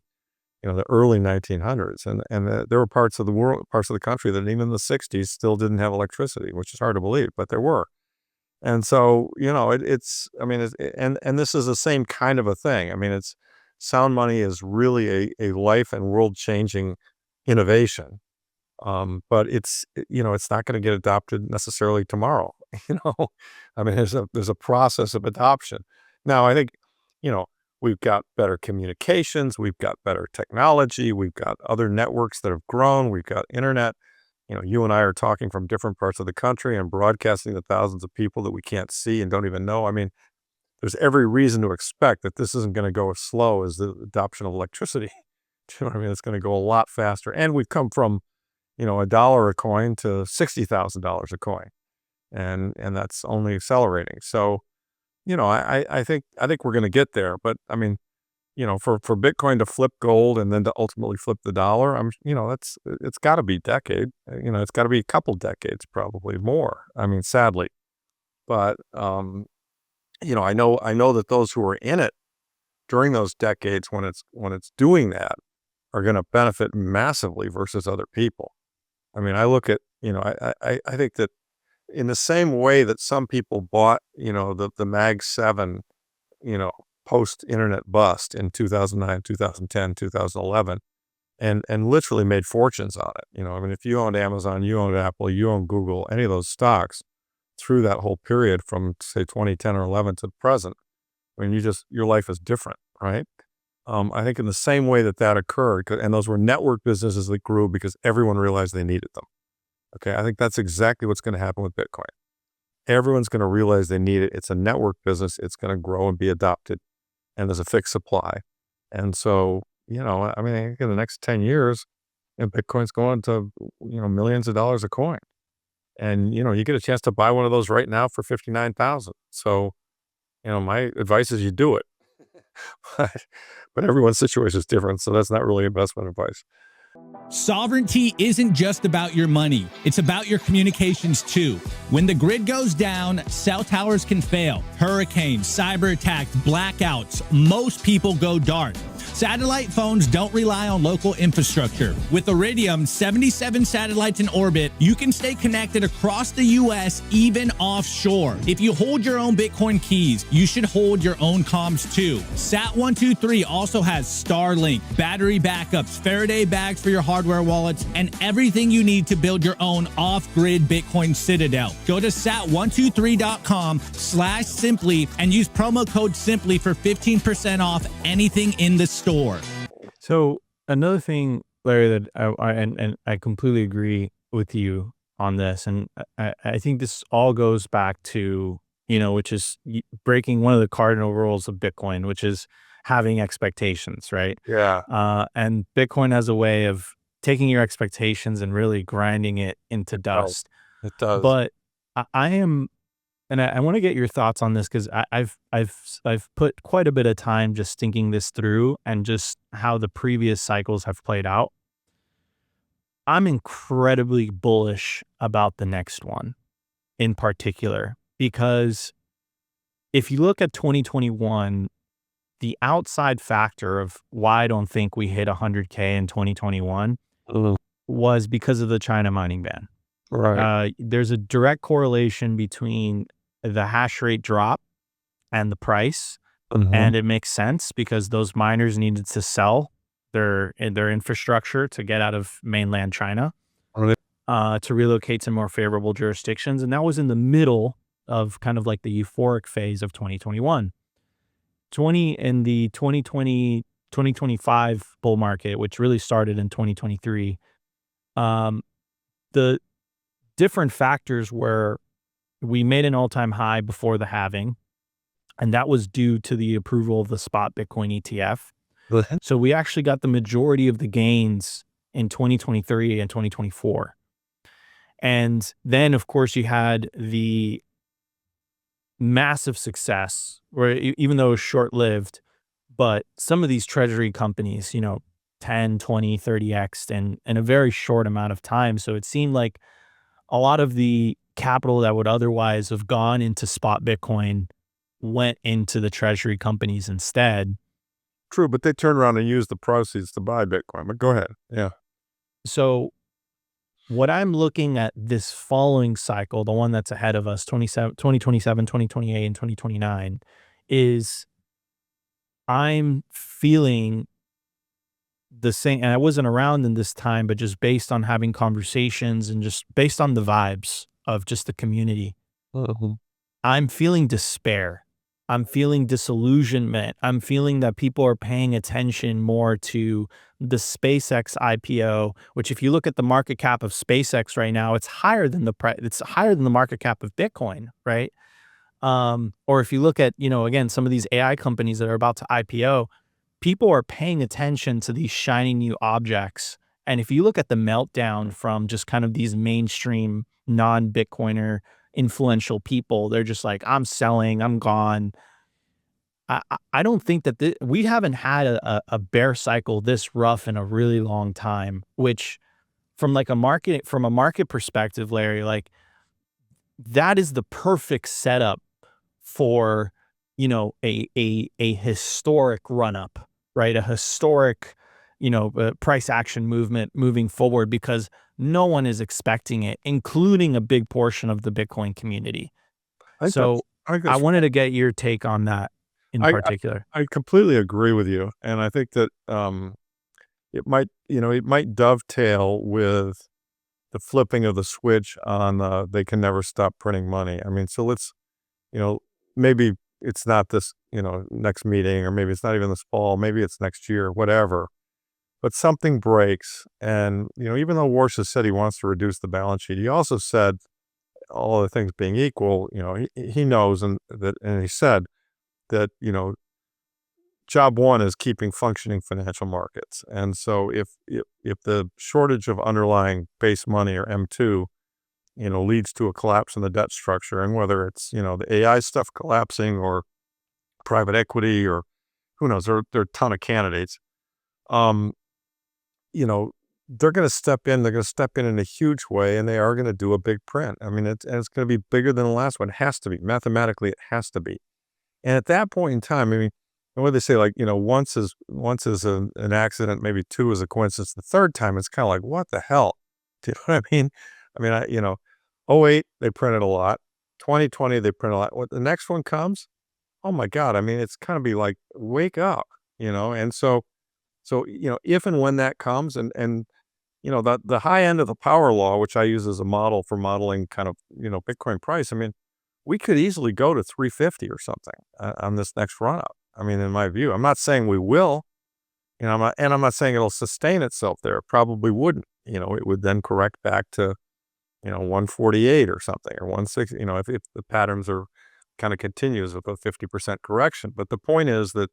the early 1900s. And there were parts of the country that even in the 60s still didn't have electricity, which is hard to believe, but there were. And so, and this is the same kind of a thing. I mean, sound money is really a life and world changing innovation. But it's not going to get adopted necessarily tomorrow. I mean, there's a process of adoption. Now, I think, we've got better communications, we've got better technology, we've got other networks that have grown, we've got internet. You and I are talking from different parts of the country and broadcasting to thousands of people that we can't see and don't even know. I mean, there's every reason to expect that this isn't going to go as slow as the adoption of electricity. Do you know what I mean? It's going to go a lot faster. And we've come from $1 a coin to $60,000 a coin. And that's only accelerating. So, I think we're going to get there, but I mean, for Bitcoin to flip gold and then to ultimately flip the dollar, it's gotta be a decade, it's gotta be a couple decades, probably more. I mean, sadly, but, I know that those who are in it during those decades when it's doing that are going to benefit massively versus other people. I mean, I look at, I think that in the same way that some people bought, the Mag 7, post-internet bust in 2009, 2010, 2011, and literally made fortunes on it. I mean, if you owned Amazon, you owned Apple, you owned Google, any of those stocks through that whole period from, say, 2010 or 11 to the present, I mean, your life is different, right? I think in the same way that occurred, and those were network businesses that grew because everyone realized they needed them. Okay, I think that's exactly what's going to happen with Bitcoin. Everyone's going to realize they need it. It's a network business. It's going to grow and be adopted, and there's a fixed supply. And so, I mean, I think in the next 10 years, Bitcoin's going to, millions of dollars a coin. And, you get a chance to buy one of those right now for 59,000. So, my advice is you do it. But everyone's situation is different, so that's not really investment advice. Sovereignty isn't just about your money. It's about your communications too. When the grid goes down, cell towers can fail. Hurricanes, cyber attacks, blackouts, most people go dark. Satellite phones don't rely on local infrastructure. With Iridium, 77 satellites in orbit, you can stay connected across the US, even offshore. If you hold your own Bitcoin keys, you should hold your own comms too. Sat123 also has Starlink, battery backups, Faraday bags for your hardware wallets, and everything you need to build your own off-grid Bitcoin citadel. Go to sat123.com/simply and use promo code simply for 15% off anything in the store. So another thing, Larry, that I completely agree with you on this, and I think this all goes back to, which is breaking one of the cardinal rules of Bitcoin, which is having expectations, right? Yeah. And Bitcoin has a way of taking your expectations and really grinding it into dust. It does. But I am, and I want to get your thoughts on this, because I've put quite a bit of time just thinking this through and just how the previous cycles have played out. I'm incredibly bullish about the next one in particular, because if you look at 2021, the outside factor of why I don't think we hit 100K in 2021 was because of the China mining ban. Right. There's a direct correlation between the hash rate drop and the price. And it makes sense because those miners needed to sell their infrastructure to get out of mainland China, to relocate to more favorable jurisdictions. And that was in the middle of kind of like the euphoric phase of 2021. In the 2020, 2025 bull market, which really started in 2023, the different factors were we made an all-time high before the halving, and that was due to the approval of the spot Bitcoin ETF. So we actually got the majority of the gains in 2023 and 2024. And then, of course, you had the massive success, where even though it was short-lived, but some of these treasury companies, 10, 20, 30x in a very short amount of time. So it seemed like a lot of the capital that would otherwise have gone into spot Bitcoin went into the treasury companies instead. True, but they turned around and used the proceeds to buy Bitcoin. But go ahead. Yeah. So what I'm looking at this following cycle, the one that's ahead of us, 2027, 2028, and 2029, is I'm feeling the same. And I wasn't around in this time, but just based on having conversations and just based on the vibes of just the community, I'm feeling despair. I'm feeling disillusionment. I'm feeling that people are paying attention more to the SpaceX IPO, which if you look at the market cap of SpaceX right now, it's higher than it's higher than the market cap of Bitcoin, right? Or if you look at, again, some of these AI companies that are about to IPO, people are paying attention to these shiny new objects. And if you look at the meltdown from just kind of these mainstream non-Bitcoiner influential people, they're just like, I'm selling, I'm gone. I don't think that we haven't had a bear cycle this rough in a really long time, which from a market perspective, Larry, like that is the perfect setup for, a historic run up, right? A historic, price action movement moving forward, because no one is expecting it, including a big portion of the Bitcoin community. So I wanted to get your take on that in particular. I completely agree with you. And I think that it might dovetail with the flipping of the switch on they can never stop printing money. I mean, so let's, maybe it's not this, next meeting, or maybe it's not even this fall, maybe it's next year, whatever. but something breaks. And, even though Warsh has said he wants to reduce the balance sheet, he also said, all other things being equal, he knows, and he said that, job one is keeping functioning financial markets. And so if the shortage of underlying base money, or M2, leads to a collapse in the debt structure, and whether it's, the AI stuff collapsing, or private equity, or who knows, there are a ton of candidates. They're going to step in. They're going to step in a huge way, and they are going to do a big print. I mean, it's going to be bigger than the last one. It has to be. Mathematically, it has to be. And at that point in time, I mean, what they say, once is an accident, maybe two is a coincidence. The third time, it's kind of like, what the hell? Do you know what I mean? I mean, 08, they printed a lot. 2020, they printed a lot. When the next one comes, oh my God, I mean, it's kind of be like, wake up, And so, if and when that comes, and the high end of the power law, which I use as a model for modeling kind of, Bitcoin price, I mean, we could easily go to 350 or something on this next run up. I mean, in my view, I'm not saying we will, I'm not saying it'll sustain itself there. It probably wouldn't. It would then correct back to, 148 or something, or 160, if the patterns are kind of continues with a 50% correction. But the point is that,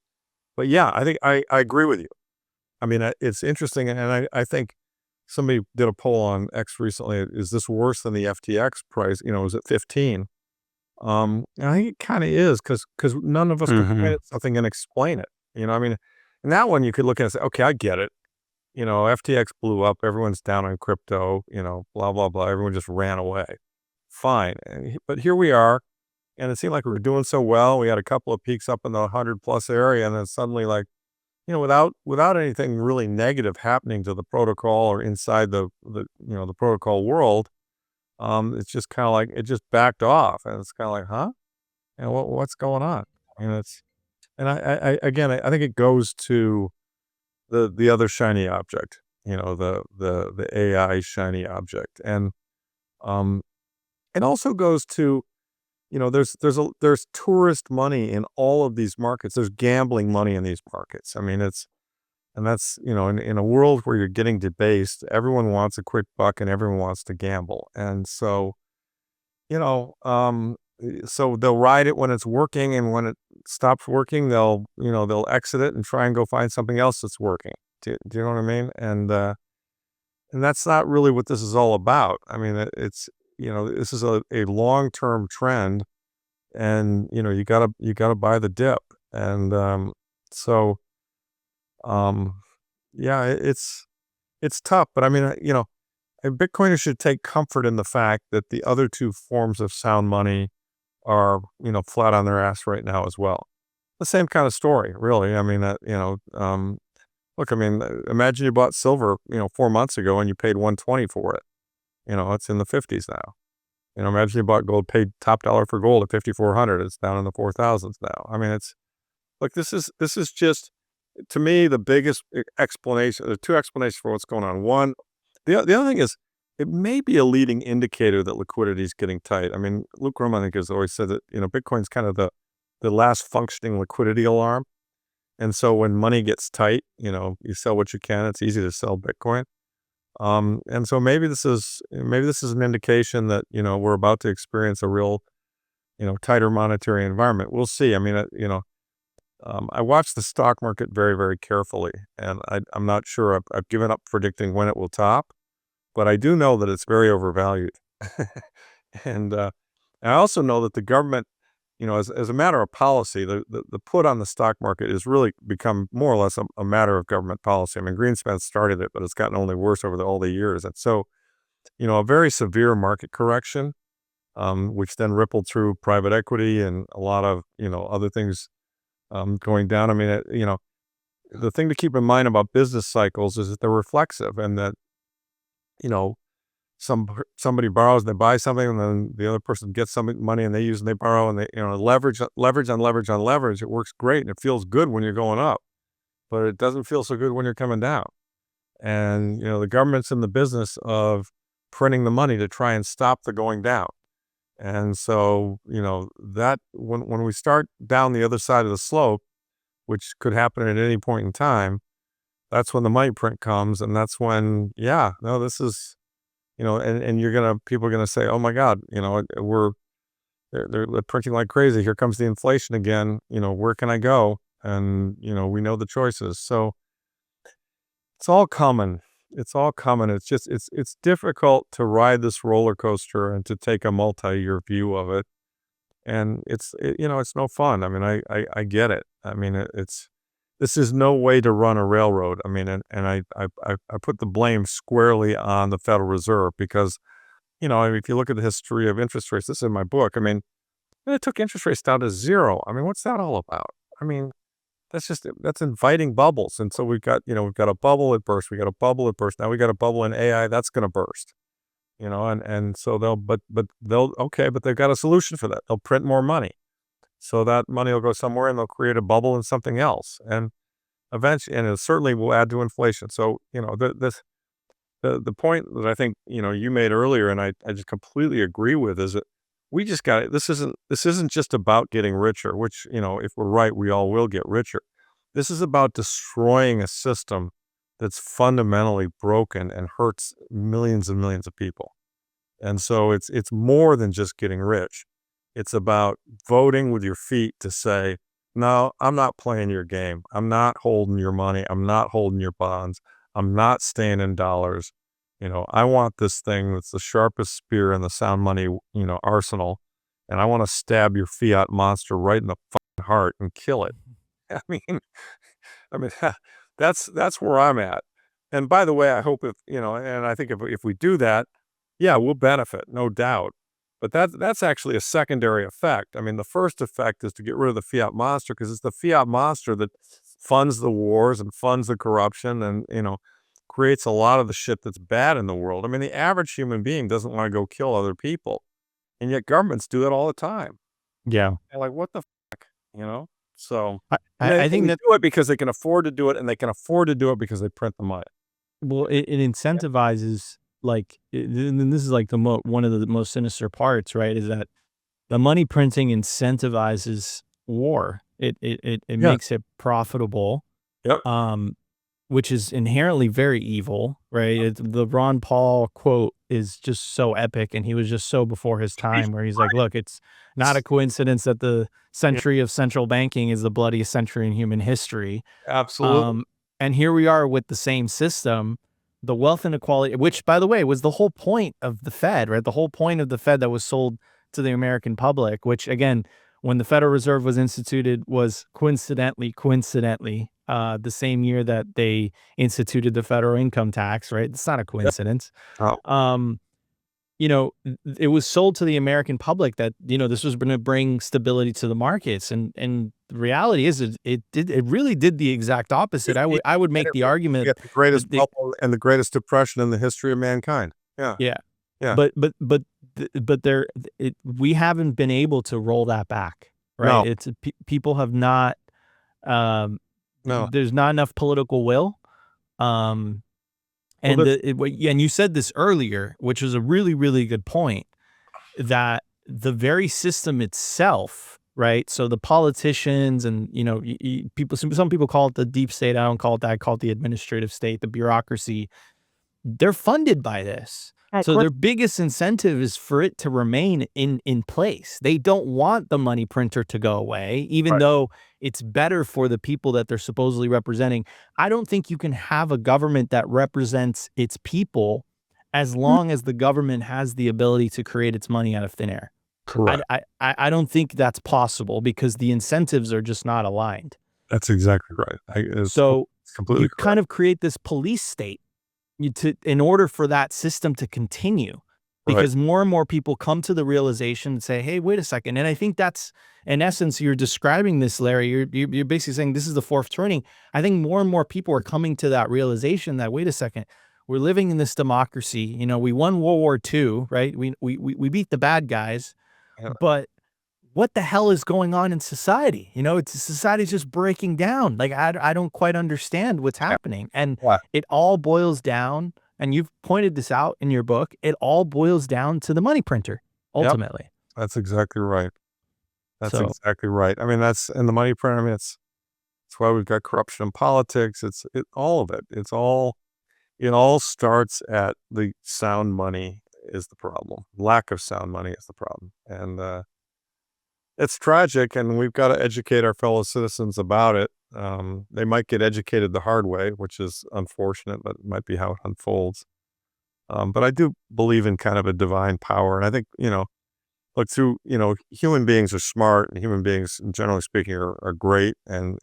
but yeah, I think I agree with you. I mean, it's interesting. And I think somebody did a poll on X recently. Is this worse than the FTX price? Is it 15? And I think it kind of is, because none of us can point at something and explain it. I mean, and that one you could look at and say, okay, I get it. FTX blew up. Everyone's down on crypto, blah, blah, blah. Everyone just ran away. Fine. But here we are. And it seemed like we were doing so well. We had a couple of peaks up in the 100+ area. And then suddenly, without anything really negative happening to the protocol or inside the protocol world, it's just kind of like it just backed off, and it's kind of like, huh? And what's going on? I think it goes to the other shiny object, the AI shiny object, and it also goes to, there's tourist money in all of these markets. There's gambling money in these markets. I mean, that's, in a world where you're getting debased, everyone wants a quick buck and everyone wants to gamble. And so, so they'll ride it when it's working, and when it stops working, they'll exit it and try and go find something else that's working. Do you know what I mean? And that's not really what this is all about. I mean, it's, this is a long-term trend, and, you gotta buy the dip. And, so, yeah, it's tough, but I mean, a Bitcoiner should take comfort in the fact that the other two forms of sound money are, flat on their ass right now as well. The same kind of story, really. I mean, look, I mean, imagine you bought silver, 4 months ago, and you paid 120 for it. It's in the 50s now. Imagine you bought gold, paid top dollar for gold at 5,400. It's down in the 4,000s now. I mean, this is just, to me, the biggest explanation. There are two explanations for what's going on. One, the other thing is, it may be a leading indicator that liquidity is getting tight. I mean, Luke Rum, I think, has always said that, Bitcoin's kind of the last functioning liquidity alarm. And so when money gets tight, you sell what you can. It's easy to sell Bitcoin. And so maybe this is an indication that, we're about to experience a real, tighter monetary environment. We'll see. I mean, I watch the stock market very, very carefully, and I'm not sure. I've given up predicting when it will top, but I do know that it's very overvalued. And I also know that the government, as a matter of policy, the put on the stock market has really become more or less a matter of government policy. I mean, Greenspan started it, but it's gotten only worse over all the years. And so, a very severe market correction, which then rippled through private equity and a lot of, other things going down. I mean, the thing to keep in mind about business cycles is that they're reflexive, and that, somebody borrows, they buy something, and then the other person gets some money and they use and they borrow, and they, leverage on leverage on leverage. It works great and it feels good when you're going up, but it doesn't feel so good when you're coming down. And, the government's in the business of printing the money to try and stop the going down. And so, that when we start down the other side of the slope, which could happen at any point in time, that's when the money print comes, and that's when, yeah, no, this is, and people are gonna say, oh my God, they're printing like crazy. Here comes the inflation again. Where can I go? And we know the choices. So it's all coming. It's all coming. It's just it's difficult to ride this roller coaster and to take a multi-year view of it. And it's no fun. I mean, I get it. I mean, this is no way to run a railroad. I mean, and I put the blame squarely on the Federal Reserve because, if you look at the history of interest rates, this is in my book. I mean, it took interest rates down to zero. I mean, what's that all about? I mean, that's inviting bubbles. And so we've got a bubble, it burst. We got a bubble, it burst. Now we got a bubble in AI, that's going to burst. And so but they've got a solution for that. They'll print more money. So that money will go somewhere and they'll create a bubble in something else. And eventually, and it certainly will add to inflation. So, the point that I think, you made earlier, and I just completely agree with, is that we just got it. This isn't just about getting richer, which, if we're right, we all will get richer. This is about destroying a system that's fundamentally broken and hurts millions and millions of people. And so it's more than just getting rich. It's about voting with your feet to say, no, I'm not playing your game. I'm not holding your money. I'm not holding your bonds. I'm not staying in dollars. I want this thing that's the sharpest spear in the sound money, arsenal. And I want to stab your fiat monster right in the fucking heart and kill it. I mean, that's where I'm at. And by the way, I hope and I think if we do that, yeah, we'll benefit, no doubt. But that's actually a secondary effect. I mean, the first effect is to get rid of the fiat monster, because it's the fiat monster that funds the wars and funds the corruption and, creates a lot of the shit that's bad in the world. I mean, the average human being doesn't want to go kill other people. And yet governments do that all the time. Yeah. And like, what the fuck, So I think they that, do it because they can afford to do it, and they can afford to do it because they print the money. well, it incentivizes, and this is like one of the most sinister parts, right? Is that the money printing incentivizes war. It makes it profitable. Yep. Which is inherently very evil, right? The Ron Paul quote is just so epic, and he was just so before his time, where he's like, look, it's not a coincidence that the century of central banking is the bloodiest century in human history. Absolutely. And here we are with the same system, the wealth inequality, which, by the way, was the whole point of the Fed, right? The whole point of the Fed that was sold to the American public, which, again, when the Federal Reserve was instituted, was coincidentally, the same year that they instituted the federal income tax, right? It's not a coincidence. Yep. Oh. It was sold to the American public that, this was going to bring stability to the markets. And the reality is it really did the exact opposite. I would make the argument the greatest bubble and the greatest depression in the history of mankind. Yeah. Yeah. Yeah. But we haven't been able to roll that back, right? No. People have not, no. There's not enough political will. And you said this earlier, which was a really, really good point, that the very system itself, right? So the politicians and, some people call it the deep state. I don't call it that. I call it the administrative state, the bureaucracy. They're funded by this. So their biggest incentive is for it to remain in place. They don't want the money printer to go away, even though it's better for the people that they're supposedly representing. I don't think you can have a government that represents its people as long as the government has the ability to create its money out of thin air. Correct. I don't think that's possible because the incentives are just not aligned. That's exactly right. So completely you kind of create this police state in order for that system to continue, because more and more people come to the realization and say, hey, wait a second. And I think that's, in essence, you're describing this, Larry. You're basically saying this is the fourth turning. I think more and more people are coming to that realization that, wait a second, we're living in this democracy. We won World War II, right? We beat the bad guys, but what the hell is going on in society? Society's just breaking down. Like, I don't quite understand what's happening. And it all boils down, and you've pointed this out in your book, it all boils down to the money printer, ultimately. Yep. That's exactly right. That's exactly right. I mean, and the money printer, I mean, it's That's why we've got corruption in politics. All of it. It all starts at the sound money is the problem. Lack of sound money is the problem. And it's tragic, and we've got to educate our fellow citizens about it. They might get educated the hard way, which is unfortunate, but it might be how it unfolds. But I do believe in kind of a divine power. And I think, look, human beings are smart, and human beings, generally speaking, are great and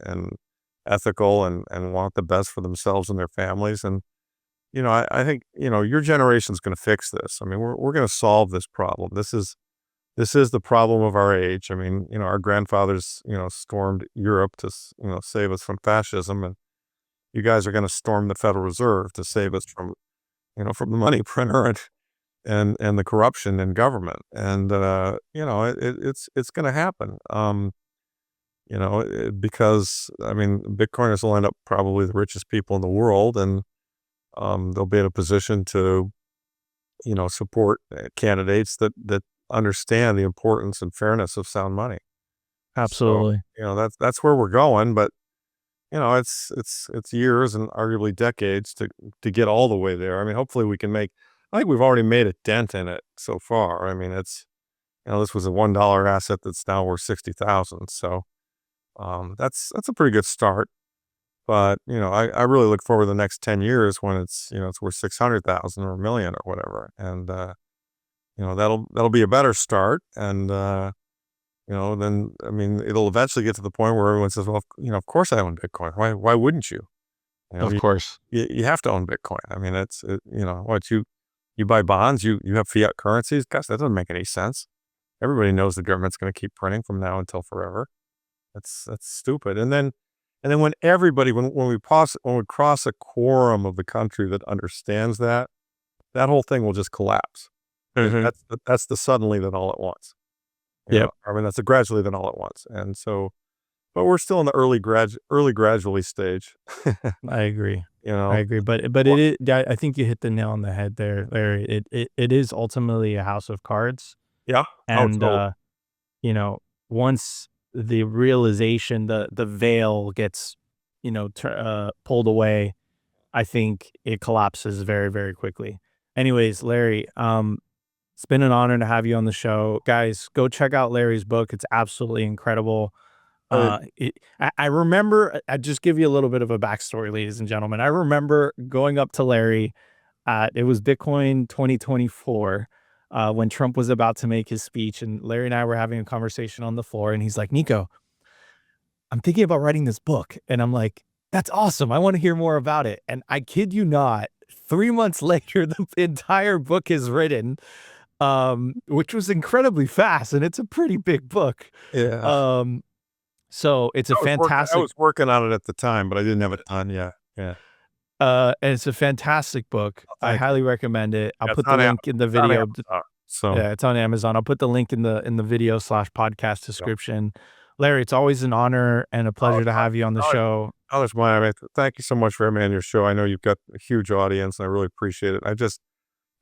ethical and want the best for themselves and their families. And, I think, your generation's going to fix this. I mean, we're going to solve this problem. This is the problem of our age. I mean, our grandfathers, stormed Europe to, save us from fascism. And you guys are going to storm the Federal Reserve to save us from the money printer and the corruption in government. And, it's going to happen. Because, I mean, Bitcoiners will end up probably the richest people in the world, and they'll be in a position to, support candidates that understand the importance and fairness of sound money. Absolutely. So, that's where we're going, but it's years and arguably decades to get all the way there. I mean, hopefully I think we've already made a dent in it so far. I mean, this was a $1 asset that's now worth 60,000. So, that's a pretty good start. But, I really look forward to the next 10 years when it's worth 600,000 or $1 million or whatever. And, that'll be a better start. And, then, I mean, it'll eventually get to the point where everyone says, well, of course I own Bitcoin. Why wouldn't you? Of course. You have to own Bitcoin. I mean, you buy bonds, you have fiat currencies. Gosh, that doesn't make any sense. Everybody knows the government's going to keep printing from now until forever. That's stupid. And then when we cross a quorum of the country that understands that whole thing will just collapse. Mm-hmm. That's the suddenly then all at once. Yep. I mean, that's a gradually then all at once. And so, but we're still in the early gradually stage. I agree. I agree. But it is, I think you hit the nail on the head there, Larry. It is ultimately a house of cards. Yeah. And, totally. Once the realization, the veil gets, pulled away, I think it collapses very, very quickly. Anyways, Larry, it's been an honor to have you on the show. Guys, go check out Larry's book. It's absolutely incredible. I remember, I'll just give you a little bit of a backstory, ladies and gentlemen. I remember going up to Larry it was Bitcoin 2024 when Trump was about to make his speech, and Larry and I were having a conversation on the floor, and he's like, Nico, I'm thinking about writing this book. And I'm like, that's awesome. I want to hear more about it. And I kid you not, 3 months later, the entire book is written, which was incredibly fast. And it's a pretty big book. Yeah. So it's a fantastic. I was working on it at the time, but I didn't have it done. Yeah. Yeah. And it's a fantastic book. I highly recommend it. I'll put the link in the video. So yeah, it's on Amazon. I'll put the link in the video /podcast description. Larry, it's always an honor and a pleasure to have you on the show. There's mine. Thank you so much for having me on your show. I know you've got a huge audience, and I really appreciate it.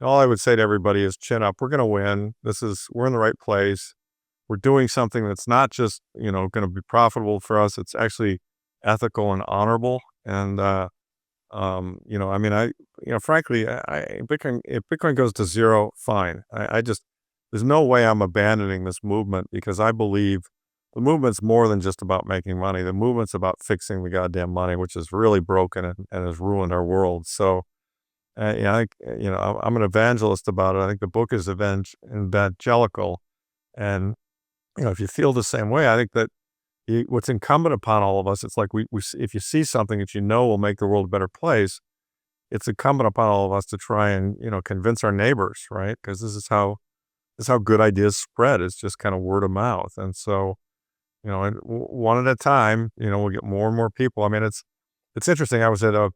All I would say to everybody is chin up. We're going to win. We're in the right place. We're doing something that's not just, going to be profitable for us. It's actually ethical and honorable. And, frankly, if Bitcoin goes to zero, fine. There's no way I'm abandoning this movement, because I believe the movement's more than just about making money. The movement's about fixing the goddamn money, which is really broken and has ruined our world. So, I'm an evangelist about it. I think the book is evangelical. And, if you feel the same way, I think that what's incumbent upon all of us, it's like if you see something that will make the world a better place, it's incumbent upon all of us to try and, convince our neighbors, right? Because this is how good ideas spread. It's just kind of word of mouth. And so, and one at a time, we'll get more and more people. I mean, it's interesting. I was at a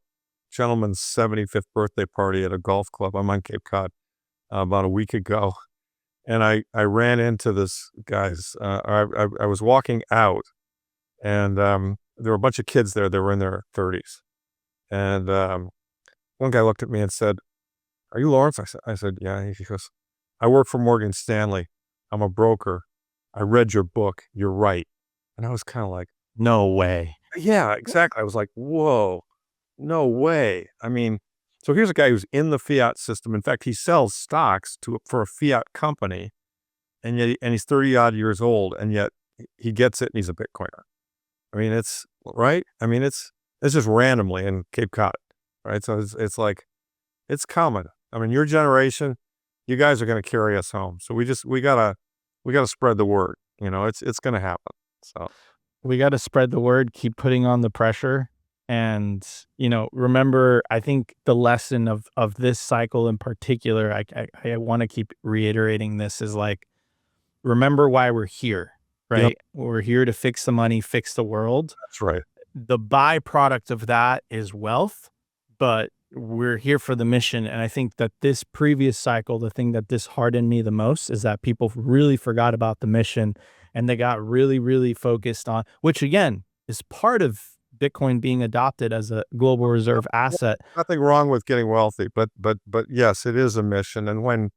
gentleman's 75th birthday party at a golf club. I'm on Cape Cod about a week ago. And I ran into this guy's, I was walking out, and there were a bunch of kids there. They were in their 30s. And one guy looked at me and said, "Are you Lawrence?" I said, "Yeah." He goes, "I work for Morgan Stanley. I'm a broker. I read your book. You're right." And I was kind of like, no way. Yeah, exactly. I was like, whoa, no way. I mean, so here's a guy who's in the fiat system. In fact, he sells stocks for a fiat company, and yet he's 30 odd years old, and yet he gets it and he's a Bitcoiner. I mean, it's right. I mean, it's just randomly in Cape Cod, right? So it's like it's common. I mean, your generation, you guys are going to carry us home. So we gotta spread the word. You know, it's going to happen. So We got to spread the word, keep putting on the pressure. And, remember, I think the lesson of this cycle in particular, I want to keep reiterating this, is like, remember why we're here, yep, right? We're here to fix the money, fix the world. that's right. The byproduct of that is wealth, but we're here for the mission. And I think that this previous cycle, the thing that disheartened me the most is that people really forgot about the mission, and they got really, really focused on, which again is part of Bitcoin being adopted as a global reserve asset. Nothing wrong with getting wealthy, but yes, it is a mission. And when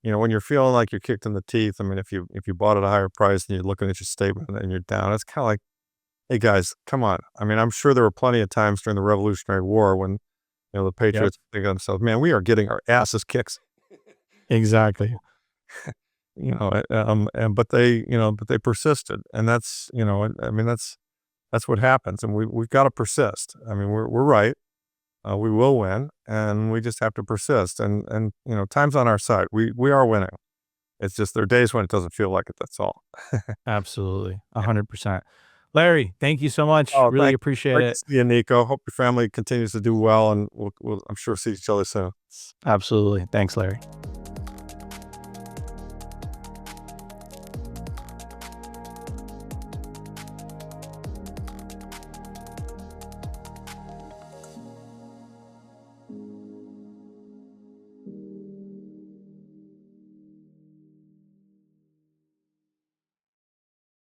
when you're feeling like you're kicked in the teeth, I mean, if you bought at a higher price and you're looking at your statement and you're down, it's kind of like, hey guys, come on. I mean, I'm sure there were plenty of times during the Revolutionary War when the Patriots think to themselves, man, we are getting our asses kicked. Exactly. But they persisted, and that's I mean that's what happens, and we've got to persist. I mean, we're right. We will win, and we just have to persist. And time's on our side. We are winning. It's just there are days when it doesn't feel like it. That's all. Absolutely. 100%. Larry, thank you so much. Oh, Really appreciate great it. to see you, Nico. Hope your family continues to do well, and we'll I'm sure see each other soon. Absolutely. Thanks, Larry.